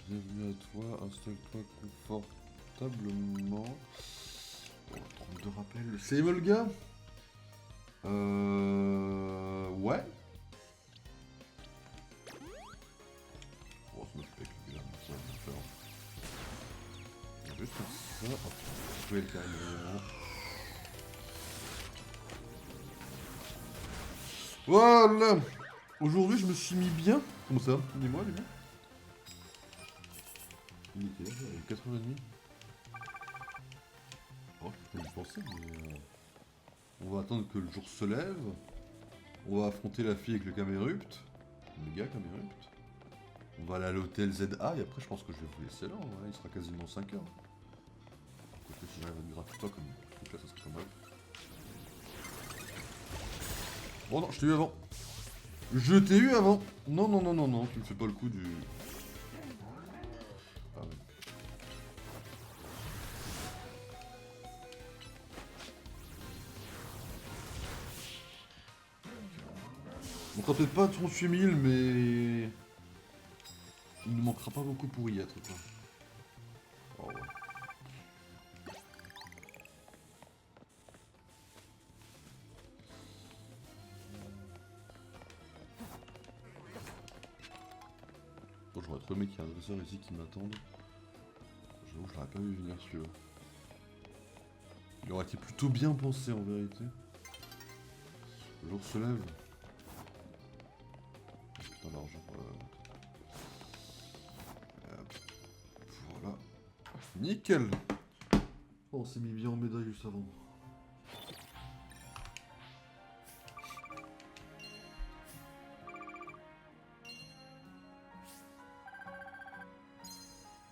Speaker 1: Bienvenue à toi, installe-toi confortablement. Oh, 32 rappels. C'est Emolga? Ouais. Oh, ça me fait avec lui là, ça va bien faire. On va juste faire ça. Hop, je vais le carrément. Voilà. Aujourd'hui, je me suis mis bien. Comment ça? Dis-moi, les gars. Il est 4h30. Oh, je peux y penser, mais... On va attendre que le jour se lève. On va affronter la fille avec le Camerupt. Le gars Camerupt. On va aller à l'hôtel ZA et après je pense que je vais vous laisser là. Ouais, il sera quasiment 5h. Peut-être que si j'arrive à être gratuit comme truc là, ça serait pas mal. Oh non, je t'ai eu avant. Je t'ai eu avant. Non, non, non, non, non, tu me fais pas le coup du... Ah ouais. On fera peut-être pas 38 000, mais... Il ne manquera pas beaucoup pour y être, quoi. Oh, ouais. Bon, j'aurais trouvé qu'il y a un dresseur ici qui m'attendent. J'avoue, je l'aurais pas vu venir celui-là. Il aurait été plutôt bien pensé en vérité. Le jour se lève. Putain d'argent. Voilà. Nickel. Oh, on s'est mis bien en médaille juste avant.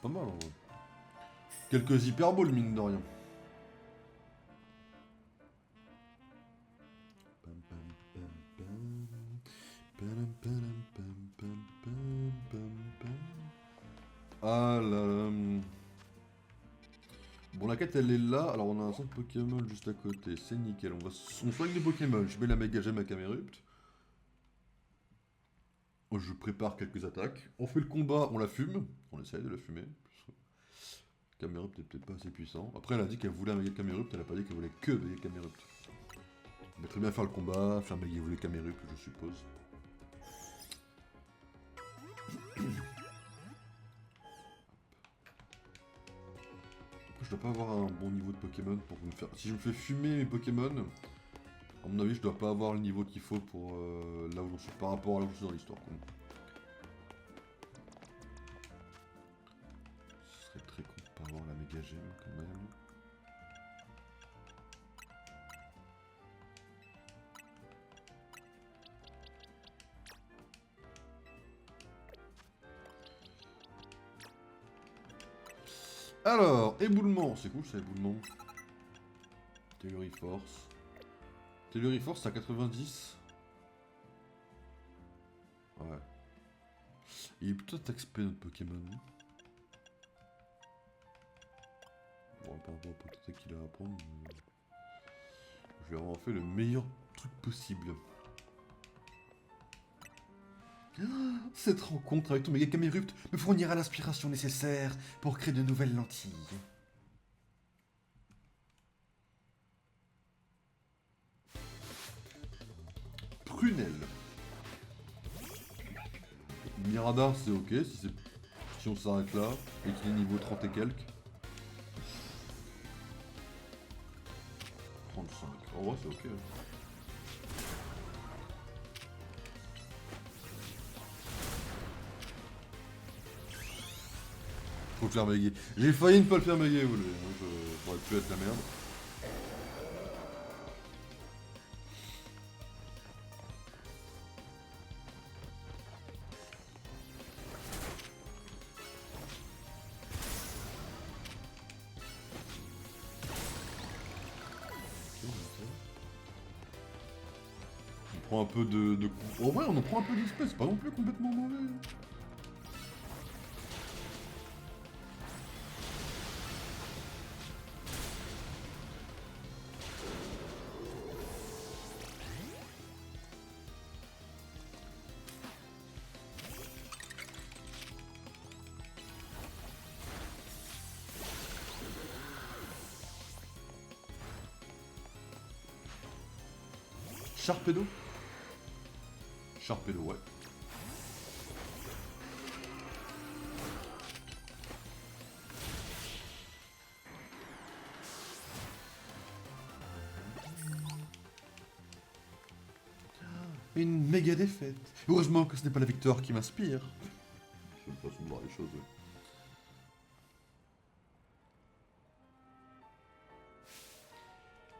Speaker 1: Pas mal en vrai. Quelques hyperballs mine de rien. Ah là. Bon, la quête elle est là. Alors on a un centre Pokémon juste à côté. C'est nickel. On soigne les Pokémon. Je mets la méga gemme à Camerupt. Je prépare quelques attaques. On fait le combat, on la fume. On essaye de la fumer. Camerupt est peut-être pas assez puissant. Après, elle a dit qu'elle voulait un méga Camerupt. Elle a pas dit qu'elle voulait que méga Camerupt. On va très bien faire le combat, faire méga voler Camerupt, je suppose. Je dois pas avoir un bon niveau de Pokémon pour me faire... Si je me fais fumer mes Pokémon, à mon avis, je dois pas avoir le niveau qu'il faut pour là où j'en suis, par rapport à là où je suis dans l'histoire. Ce serait très con de pas avoir la méga gemme quand même. Alors, éboulement, c'est cool ça, éboulement. Telluri Force. Telluri Force, c'est à 90. Ouais. Il est plutôt attaque spé notre Pokémon. Bon, par rapport au peut-être qu'il a à apprendre, je vais avoir fait le meilleur truc possible. Cette rencontre avec ton méga Camerupt me fournira l'inspiration nécessaire pour créer de nouvelles lentilles. Prunelle. Miradar, c'est ok si on s'arrête là et qu'il est niveau 30 et quelques. 35. En vrai, c'est ok. faut faire méga. J'ai failli ne pas le faire méga évoluer, hein. J'aurais pu être la merde. On prend un peu de... En vrai, on en prend un peu d'XP, c'est pas non plus complètement mauvais. Sharpedo? Sharpedo, ouais. Une méga défaite. Heureusement que ce n'est pas la victoire qui m'inspire. C'est une façon de voir les choses. Ouais.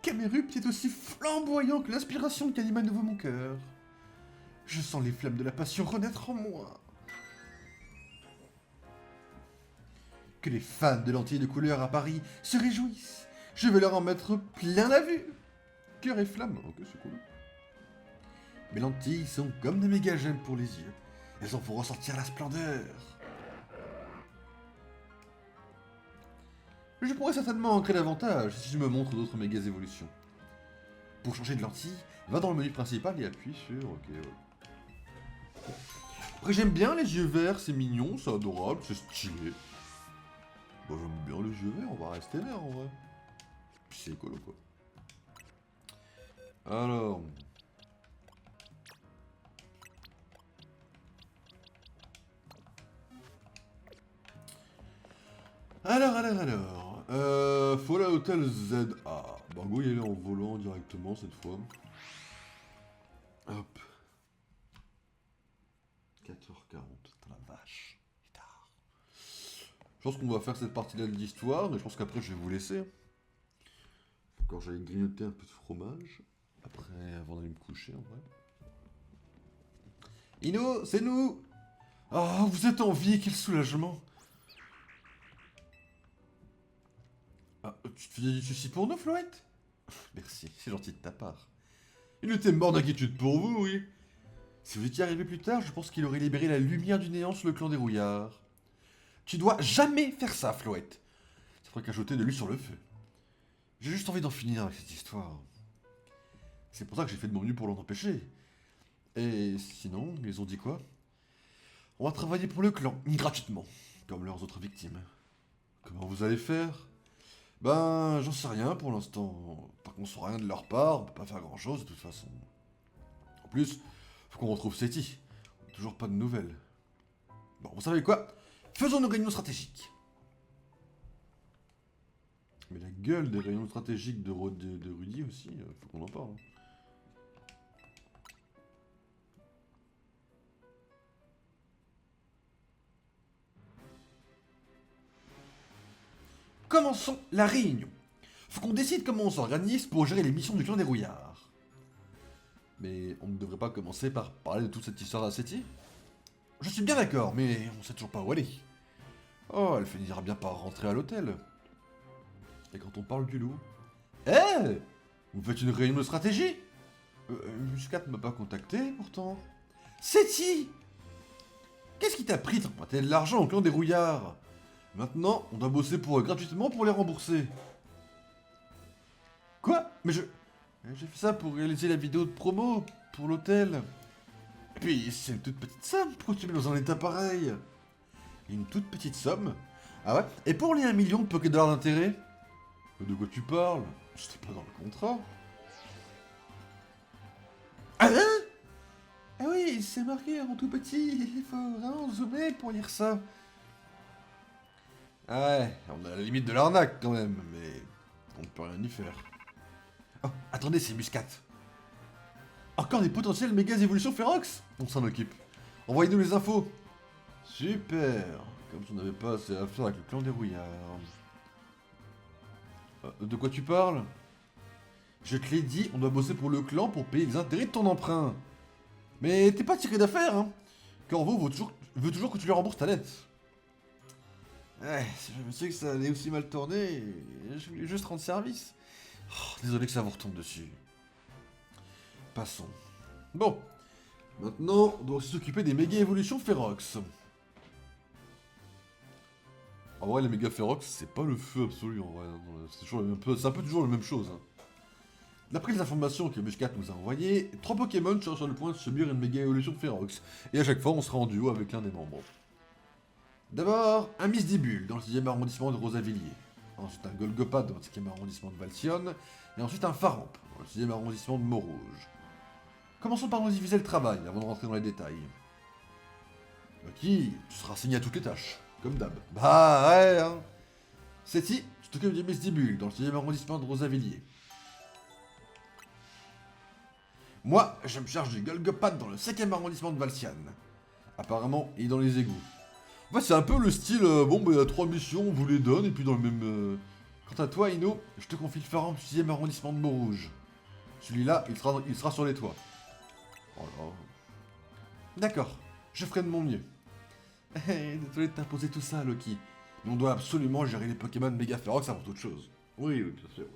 Speaker 1: Camerupt est aussi flamboyant que l'inspiration qui anime à nouveau mon cœur. Je sens les flammes de la passion renaître en moi. Que les fans de lentilles de couleur à Paris se réjouissent. Je vais leur en mettre plein la vue. Cœur et flamme, ok c'est cool. Mes lentilles sont comme des méga gemmes pour les yeux. Elles en font ressortir la splendeur. Je pourrais certainement en créer davantage si je me montre d'autres méga évolutions. Pour changer de lentille, va dans le menu principal et appuie sur OK. Ouais. Après j'aime bien les yeux verts, c'est mignon, c'est adorable, c'est stylé. Bah j'aime bien les yeux verts, on va rester vert en vrai. Puis c'est écolo quoi. Alors... Fallout Hotel ZA. Bah go y aller en volant directement cette fois. Hop. 4h40, putain la vache. Il est tard. Je pense qu'on va faire cette partie-là de l'histoire, mais je pense qu'après je vais vous laisser. Quand j'allais grignoter un peu de fromage. Après, avant d'aller me coucher en vrai. Ino, c'est nous! Ah, vous êtes en vie, quel soulagement! Ah, tu te faisais du souci pour nous, Floette? Merci, c'est gentil de ta part. Il était mort d'inquiétude pour vous, oui. Si vous étiez arrivé plus tard, je pense qu'il aurait libéré la lumière du néant sur le clan des rouillards. Tu dois jamais faire ça, Floette. Ça ferait qu'ajouter de l'huile sur le feu. J'ai juste envie d'en finir avec cette histoire. C'est pour ça que j'ai fait de mon mieux pour l'en empêcher. Et sinon, ils ont dit quoi? On va travailler pour le clan, gratuitement, comme leurs autres victimes. Comment vous allez faire? Ben, j'en sais rien pour l'instant. Tant qu'on saura rien de leur part, on peut pas faire grand chose de toute façon. En plus, faut qu'on retrouve Seti. Toujours pas de nouvelles. Bon, vous savez quoi? Faisons nos réunions stratégiques. Mais la gueule des réunions stratégiques de Rudy aussi, faut qu'on en parle. Commençons la réunion. Faut qu'on décide comment on s'organise pour gérer les missions du clan des rouillards. Mais on ne devrait pas commencer par parler de toute cette histoire d'Assetti? Je suis bien d'accord, mais on sait toujours pas où aller. Oh, elle finira bien par rentrer à l'hôtel. Et quand on parle du loup... Eh! Vous faites une réunion de stratégie? Muscat m'a pas contacté, pourtant. Seti! Qu'est-ce qui t'a pris d'emprunter de l'argent au clan des rouillards? Maintenant, on doit bosser pour eux gratuitement pour les rembourser. Quoi? Mais j'ai fait ça pour réaliser la vidéo de promo pour l'hôtel. Et puis, c'est une toute petite somme. Pourquoi tu mets dans un état pareil? Une toute petite somme? Ah ouais? Et pour les 1 million de Pokédollars d'intérêt? De quoi tu parles? C'était pas dans le contrat. Ah hein? Ah oui, c'est marqué en tout petit. Il faut vraiment zoomer pour lire ça. Ah ouais, on est à la limite de l'arnaque quand même, mais on ne peut rien y faire. Oh, attendez, c'est Muscat. Encore des potentielles méga évolutions Ferox? On s'en occupe. Envoyez-nous les infos. Super. Comme si on n'avait pas assez à faire avec le clan des rouillards. De quoi tu parles? Je te l'ai dit, on doit bosser pour le clan pour payer les intérêts de ton emprunt. Mais t'es pas tiré d'affaire, hein. Corvo veut toujours que tu lui rembourses ta dette. Ouais, je me suis que ça allait aussi mal tourner, et je voulais juste rendre service. Oh, désolé que ça vous retombe dessus. Passons. Bon, maintenant, on doit aussi s'occuper des méga évolutions Ferox. En vrai, les méga Ferox, c'est pas le feu absolu en vrai. C'est un peu toujours la même chose. Hein. D'après les informations que Muscat nous a envoyées, 3 Pokémon sont sur le point de subir une méga évolution Ferox, et à chaque fois on sera en duo avec l'un des membres. D'abord, un Misdibule dans le 6ème arrondissement de Rosavilliers, ensuite un Golgopad dans le 5ème arrondissement de Valsionne, et ensuite un Faramp dans le 6ème arrondissement de Montrouge. Commençons par nous diviser le travail avant de rentrer dans les détails. Lucky, tu seras assigné à toutes les tâches, comme d'hab. Bah ouais, hein. Seti, tu t'occupes du Misdibule dans le 6ème arrondissement de Rosavilliers. Moi, je me charge du Golgopad dans le 5ème arrondissement de Valsiane. Apparemment, il est dans les égouts. En fait, c'est un peu le style, bon, bah, il y a 3 missions, on vous les donne, et puis dans le même... Quant à toi, Ino, je te confie le Faramp du 6ème arrondissement de Montrouge. Celui-là, il sera sur les toits. Oh là. D'accord, je ferai de mon mieux. Désolé de t'imposer tout ça, Loki. Mais on doit absolument gérer les Pokémon Mega Ferox avant toute chose. Oui, oui, bien sûr.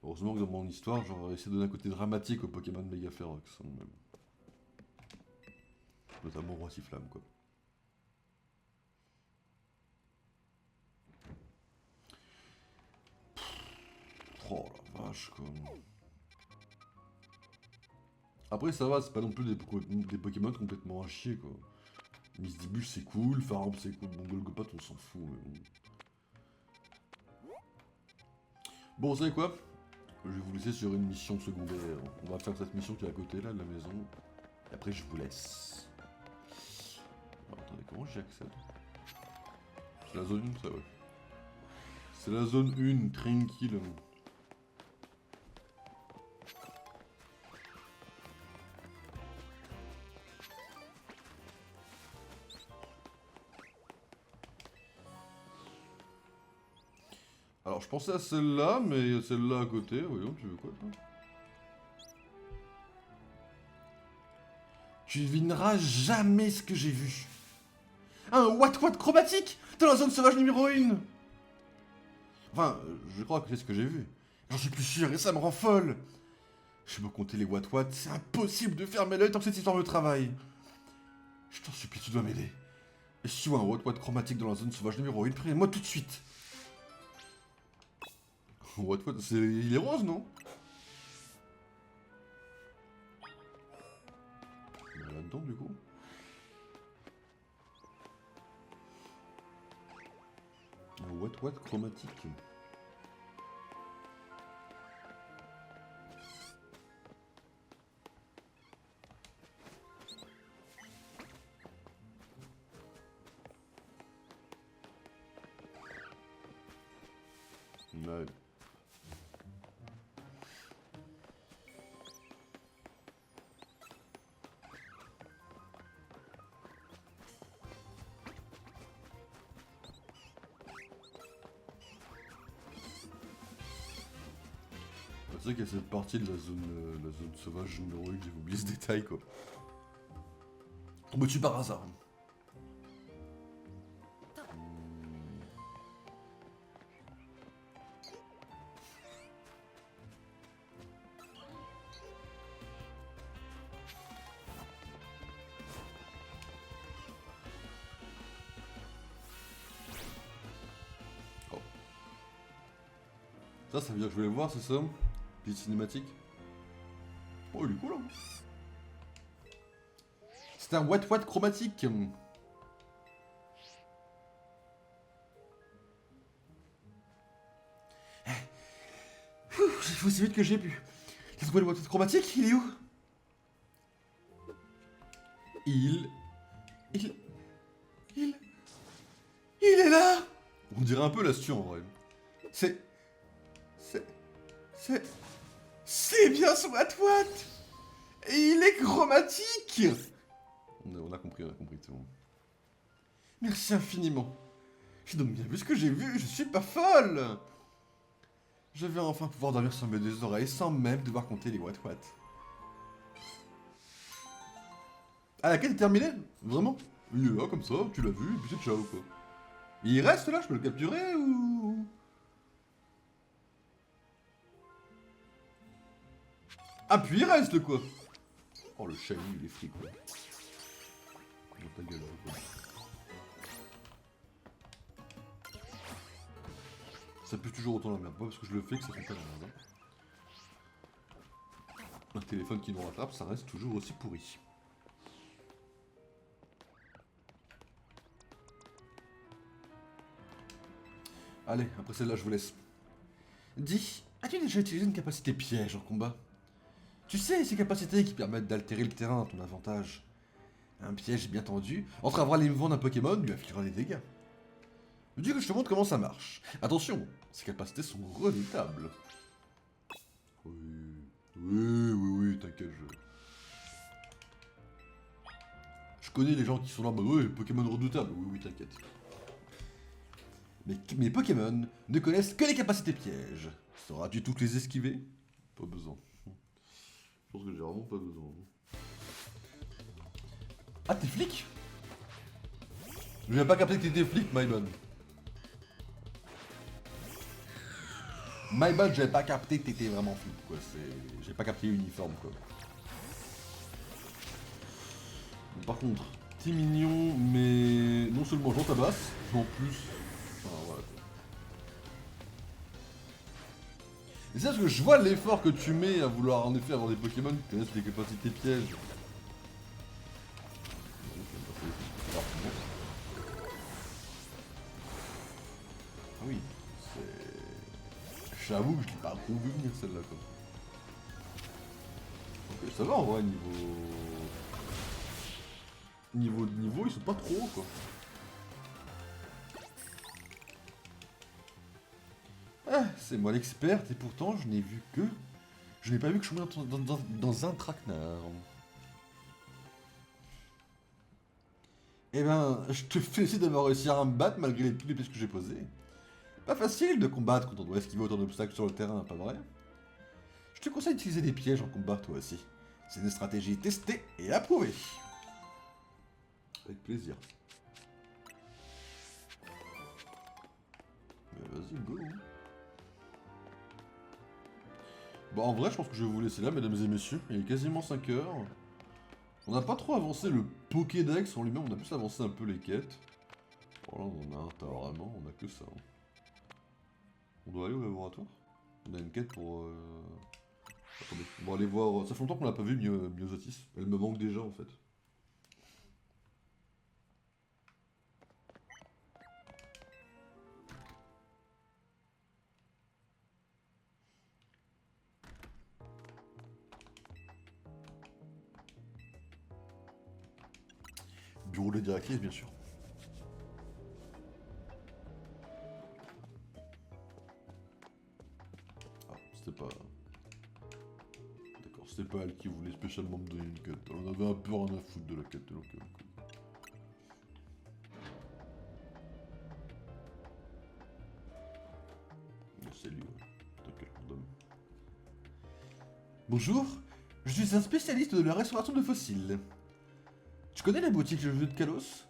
Speaker 1: Heureusement que dans mon histoire, j'aurais essayé de donner un côté dramatique aux Pokémon Mega Ferox. Notamment Roi Sifflamme, quoi. Oh la vache, quoi. Après, ça va, c'est pas non plus des Pokémon complètement à chier, quoi. Misdibule, c'est cool, Faramp, c'est cool. Bon, Golgopat, on s'en fout, mais bon. Bon, vous savez quoi? Je vais vous laisser sur une mission secondaire. On va faire cette mission qui est à côté, là, de la maison. Et après, je vous laisse. Alors, attendez, comment j'y accède? C'est la zone 1, ça, ouais. C'est la zone 1, tranquille. Alors, je pensais à celle-là, mais il y a celle-là à côté. Voyons, tu veux quoi, toi? Tu devineras jamais ce que j'ai vu. Un What chromatique dans la zone sauvage numéro 1. Enfin, je crois que c'est ce que j'ai vu. J'en suis plus sûr et ça me rend folle. Je peux compter les What, c'est impossible de fermer l'œil tant que cette histoire me travaille. Je t'en supplie, tu dois m'aider. Et si tu vois un What chromatique dans la zone sauvage numéro 1, préviens-moi tout de suite. What, il est rose, non? Là-dedans, du coup. Un What chromatique. Ouais. C'est vrai qu'il y a cette partie de la zone sauvage numéro 1, j'ai oublié ce détail, quoi. On me tue par hasard. Oh. Ça veut dire que je voulais le voir, c'est ça? Petite cinématique. Oh, il est cool, hein. C'est un What chromatique. J'ai fait aussi vite que j'ai pu. T'as trouvé le What chromatique? Il est où? Il est là. On dirait un peu l'Astio en vrai. C'est bien son What. Et il est chromatique. On a compris, c'est bon. Merci infiniment. J'ai donc bien vu ce que j'ai vu, je suis pas folle. Je vais enfin pouvoir dormir sur mes deux oreilles sans même devoir compter les what-what. Ah, la quête est terminée? Vraiment? Il est là, comme ça, tu l'as vu, et puis c'est ciao, quoi. Il reste là, je peux le capturer, ou... Ah, puis il reste, quoi. Oh, le shiny, il est fric, quoi. Oh, ta gueule, quoi. Ça pue toujours autant la merde, pas parce que je le fais que ça fait pas la merde. Hein. Un téléphone qui nous rattrape, ça reste toujours aussi pourri. Allez, après celle-là, je vous laisse. Dis, as-tu déjà utilisé une capacité piège en combat? Tu sais, ces capacités qui permettent d'altérer le terrain à ton avantage. Un piège bien tendu entravera les mouvements d'un Pokémon, lui infligera des dégâts. Dis que je te montre comment ça marche. Attention, ces capacités sont redoutables. Oui, t'inquiète, je connais les gens qui sont là, bah oui, Pokémon redoutable, oui, t'inquiète. Mais mes Pokémon ne connaissent que les capacités pièges. Sauras-tu toutes les esquiver? Pas besoin. Je pense que j'ai vraiment pas besoin. Ah, t'es flic? Je n'ai pas capté que t'étais flic, MyBan. MyBan, j'avais pas capté que t'étais vraiment flic, quoi. J'ai pas capté l'uniforme, quoi. Par contre, t'es mignon, mais non seulement j'en tabasse, mais en plus... Enfin, voilà. Et c'est parce que je vois l'effort que tu mets à vouloir en effet avoir des Pokémon qui connaissent les capacités pièges. Ah oui, c'est... J'avoue que je l'ai pas trop vu venir celle-là, quoi. Ok, ça va en vrai, niveau, ils sont pas trop hauts, quoi. Ah, c'est moi l'experte, et pourtant je n'ai vu que... Je n'ai pas vu que je suis dans un traquenard. Eh ben, je te félicite d'avoir réussi à me battre malgré tous les pièges que j'ai posés. Pas facile de combattre quand on doit esquiver autant d'obstacles sur le terrain, pas vrai? Je te conseille d'utiliser des pièges en combat, toi aussi. C'est une stratégie testée et approuvée. Avec plaisir. Mais vas-y, go. Bon, en vrai, je pense que je vais vous laisser là, mesdames et messieurs. Il est quasiment 5 heures. On n'a pas trop avancé le Pokédex en lui-même, on a plus avancé un peu les quêtes. Bon, là, on en a un tas vraiment, on a que ça. Hein. On doit aller au laboratoire. On a une quête pour... Attendez, on va aller voir... Ça fait longtemps qu'on l'a pas vu, Myosotis. Elle me manque déjà, en fait. Bureau de la directrice, bien sûr. Ah, c'était pas... D'accord, c'était pas elle qui voulait spécialement me donner une quête. On avait un peu rien à foutre de la quête, donc... C'est lui, ouais. Putain, quel condom. Bonjour, je suis un spécialiste de la restauration de fossiles. Tu connais la boutique Le Jeu de Kalos?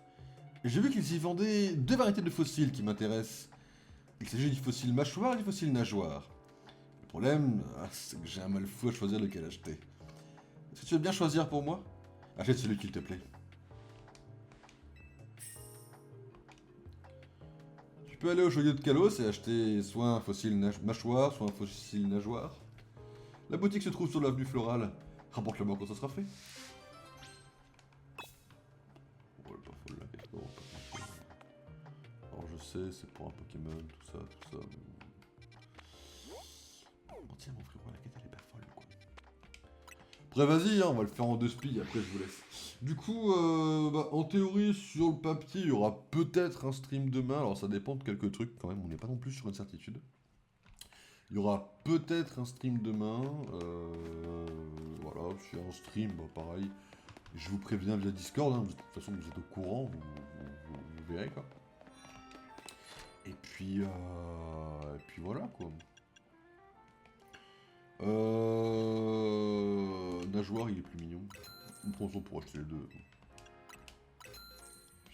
Speaker 1: J'ai vu qu'ils y vendaient deux variétés de fossiles qui m'intéressent. Il s'agit du fossile mâchoire et du fossile nageoire. Le problème, c'est que j'ai un mal fou à choisir lequel acheter. Est-ce que tu veux bien choisir pour moi? Achète celui qui te plaît. Tu peux aller au joyau de Kalos et acheter soit un fossile mâchoire, soit un fossile nageoire. La boutique se trouve sur l'avenue Florale. Rapporte-le-moi quand ça sera fait. Alors je sais, c'est pour un Pokémon, tout ça, mais... Tiens, mon frérot, la quête elle est pas folle, quoi. Après, vas-y, hein, on va le faire en deux spies, après je vous laisse. Du coup, en théorie, sur le papier, il y aura peut-être un stream demain, alors ça dépend de quelques trucs quand même, on n'est pas non plus sur une certitude. Il y aura peut-être un stream demain, voilà, s'il y a un stream, bah, pareil, je vous préviens via Discord, hein, de toute façon vous êtes au courant, vous vous verrez quoi. Et puis voilà quoi. Nageoire, il est plus mignon. On prend son pour acheter les deux.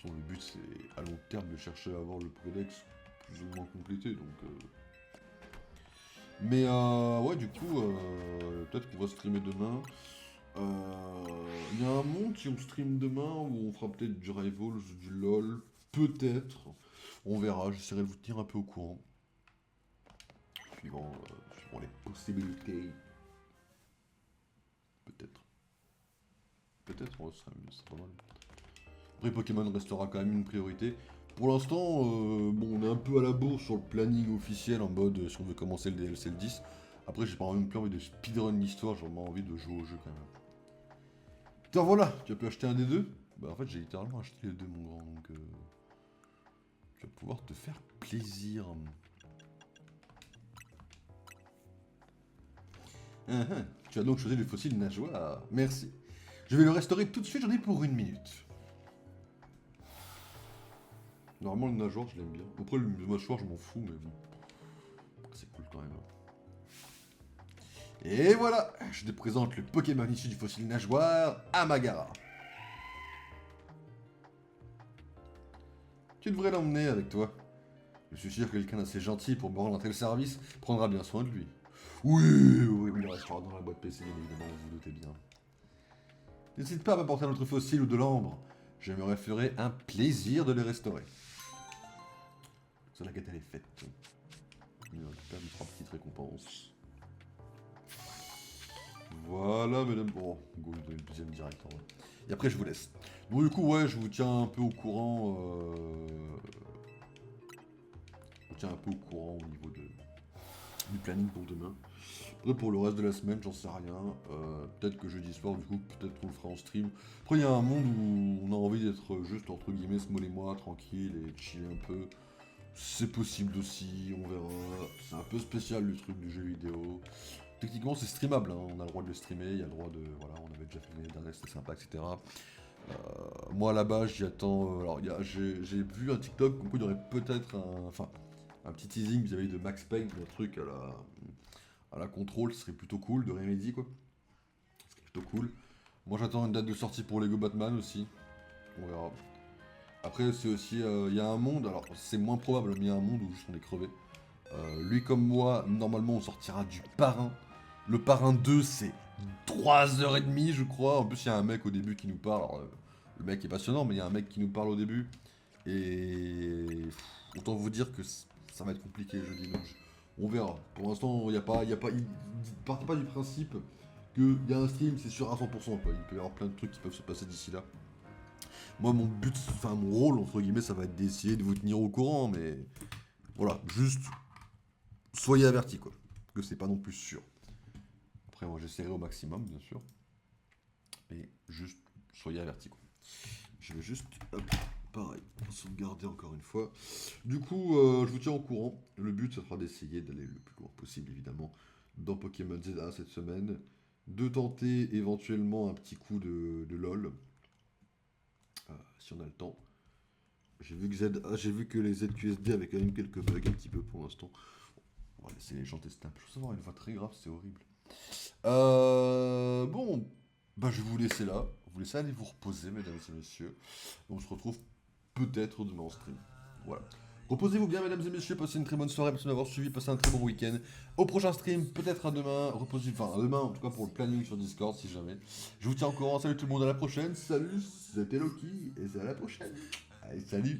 Speaker 1: Le but c'est à long terme de chercher à avoir le Pokédex plus ou moins complété donc. Mais ouais du coup peut-être qu'on va streamer demain. Il y a un monde si on stream demain où on fera peut-être du Rivals, du LOL, peut-être. On verra, j'essaierai de vous tenir un peu au courant. Suivant les possibilités. Peut-être. Peut-être, ouais, ce serait mieux, c'est pas mal. Après, Pokémon restera quand même une priorité. Pour l'instant, bon, on est un peu à la bourre sur le planning officiel en mode si on veut commencer le DLC le 10. Après, j'ai pas envie de speedrun l'histoire, j'ai vraiment envie de jouer au jeu quand même. Putain, voilà, tu as pu acheter un des deux? Bah, en fait, j'ai littéralement acheté les deux, mon grand, donc tu vas pouvoir te faire plaisir. Tu as donc choisi le fossile nageoire. Merci. Je vais le restaurer tout de suite, j'en ai pour 1 minute. Normalement, le nageoire, je l'aime bien. Après, le mâchoire, je m'en fous, mais bon. C'est cool quand même. Et voilà, je te présente le Pokémon issu du fossile nageoire, Amagara. Tu devrais l'emmener avec toi. Je suis sûr que quelqu'un d'assez gentil pour me rendre un tel service prendra bien soin de lui. Oui, il restera dans la boîte PC, évidemment, vous vous doutez bien. N'hésite pas à m'apporter un autre fossile ou de l'ambre. Je me ferai un plaisir de les restaurer. Ça, la quête, elle est faite. Il récupère 3 petites récompenses. Voilà, mesdames. Bon, go, vous donnez le deuxième direct en vrai. Et après, je vous laisse. Bon, du coup, ouais, je vous tiens un peu au courant. Je vous tiens un peu au courant au niveau du planning pour demain. Après, pour le reste de la semaine, j'en sais rien. Peut-être que jeudi soir, du coup, peut-être qu'on le fera en stream. Après, il y a un monde où on a envie d'être juste, entre guillemets, Small et moi, tranquille et chiller un peu. C'est possible aussi, on verra. C'est un peu spécial le truc du jeu vidéo. Techniquement, c'est streamable, hein. On a le droit de le streamer, il y a le droit de. Voilà, on avait déjà fait l'année dernière, c'était sympa, etc. Moi là-bas, j'y attends. Alors, j'ai vu un TikTok, comme quoi il y aurait peut-être un petit teasing vis-à-vis de Max Payne, un truc à la contrôle, ce serait plutôt cool, de Remedy quoi. Ce serait plutôt cool. Moi j'attends une date de sortie pour Lego Batman aussi. On verra. Après c'est aussi, il y a un monde, alors c'est moins probable, mais il y a un monde où juste on est crevé. Lui comme moi, normalement on sortira du Parrain. Le Parrain 2 c'est 3h30 je crois. En plus il y a un mec au début qui nous parle. Alors, le mec est passionnant mais il y a un mec qui nous parle au début. Et autant vous dire que ça va être compliqué jeudi. Donc on verra. Pour l'instant il partez pas du principe qu'il y a un stream c'est sûr à 100% quoi. Il peut y avoir plein de trucs qui peuvent se passer d'ici là. Moi mon but, enfin mon rôle entre guillemets ça va être d'essayer de vous tenir au courant mais voilà, juste soyez avertis quoi, que c'est pas non plus sûr. Après moi j'essaierai au maximum bien sûr, mais juste soyez avertis quoi. Je vais juste, hop, pareil, sauvegarder encore une fois. Du coup je vous tiens au courant, le but ça sera d'essayer d'aller le plus loin possible évidemment dans Pokémon ZA cette semaine, de tenter éventuellement un petit coup de LOL, si on a le temps. J'ai vu que les ZQSD avaient quand même quelques bugs un petit peu pour l'instant. On va laisser les gens tester un peu. Je veux savoir une voix très grave, c'est horrible. Bon, bah je vais vous laisser là. Vous laissez aller vous reposer, mesdames et messieurs. On se retrouve peut-être demain en stream. Voilà. Reposez-vous bien, mesdames et messieurs. Passez une très bonne soirée. Merci de m'avoir suivi. Passez un très bon week-end. Au prochain stream, peut-être à demain. Reposez, enfin à demain en tout cas pour le planning sur Discord si jamais. Je vous tiens au courant. Salut tout le monde, à la prochaine. Salut, c'était Loki et c'est à la prochaine. Allez, salut.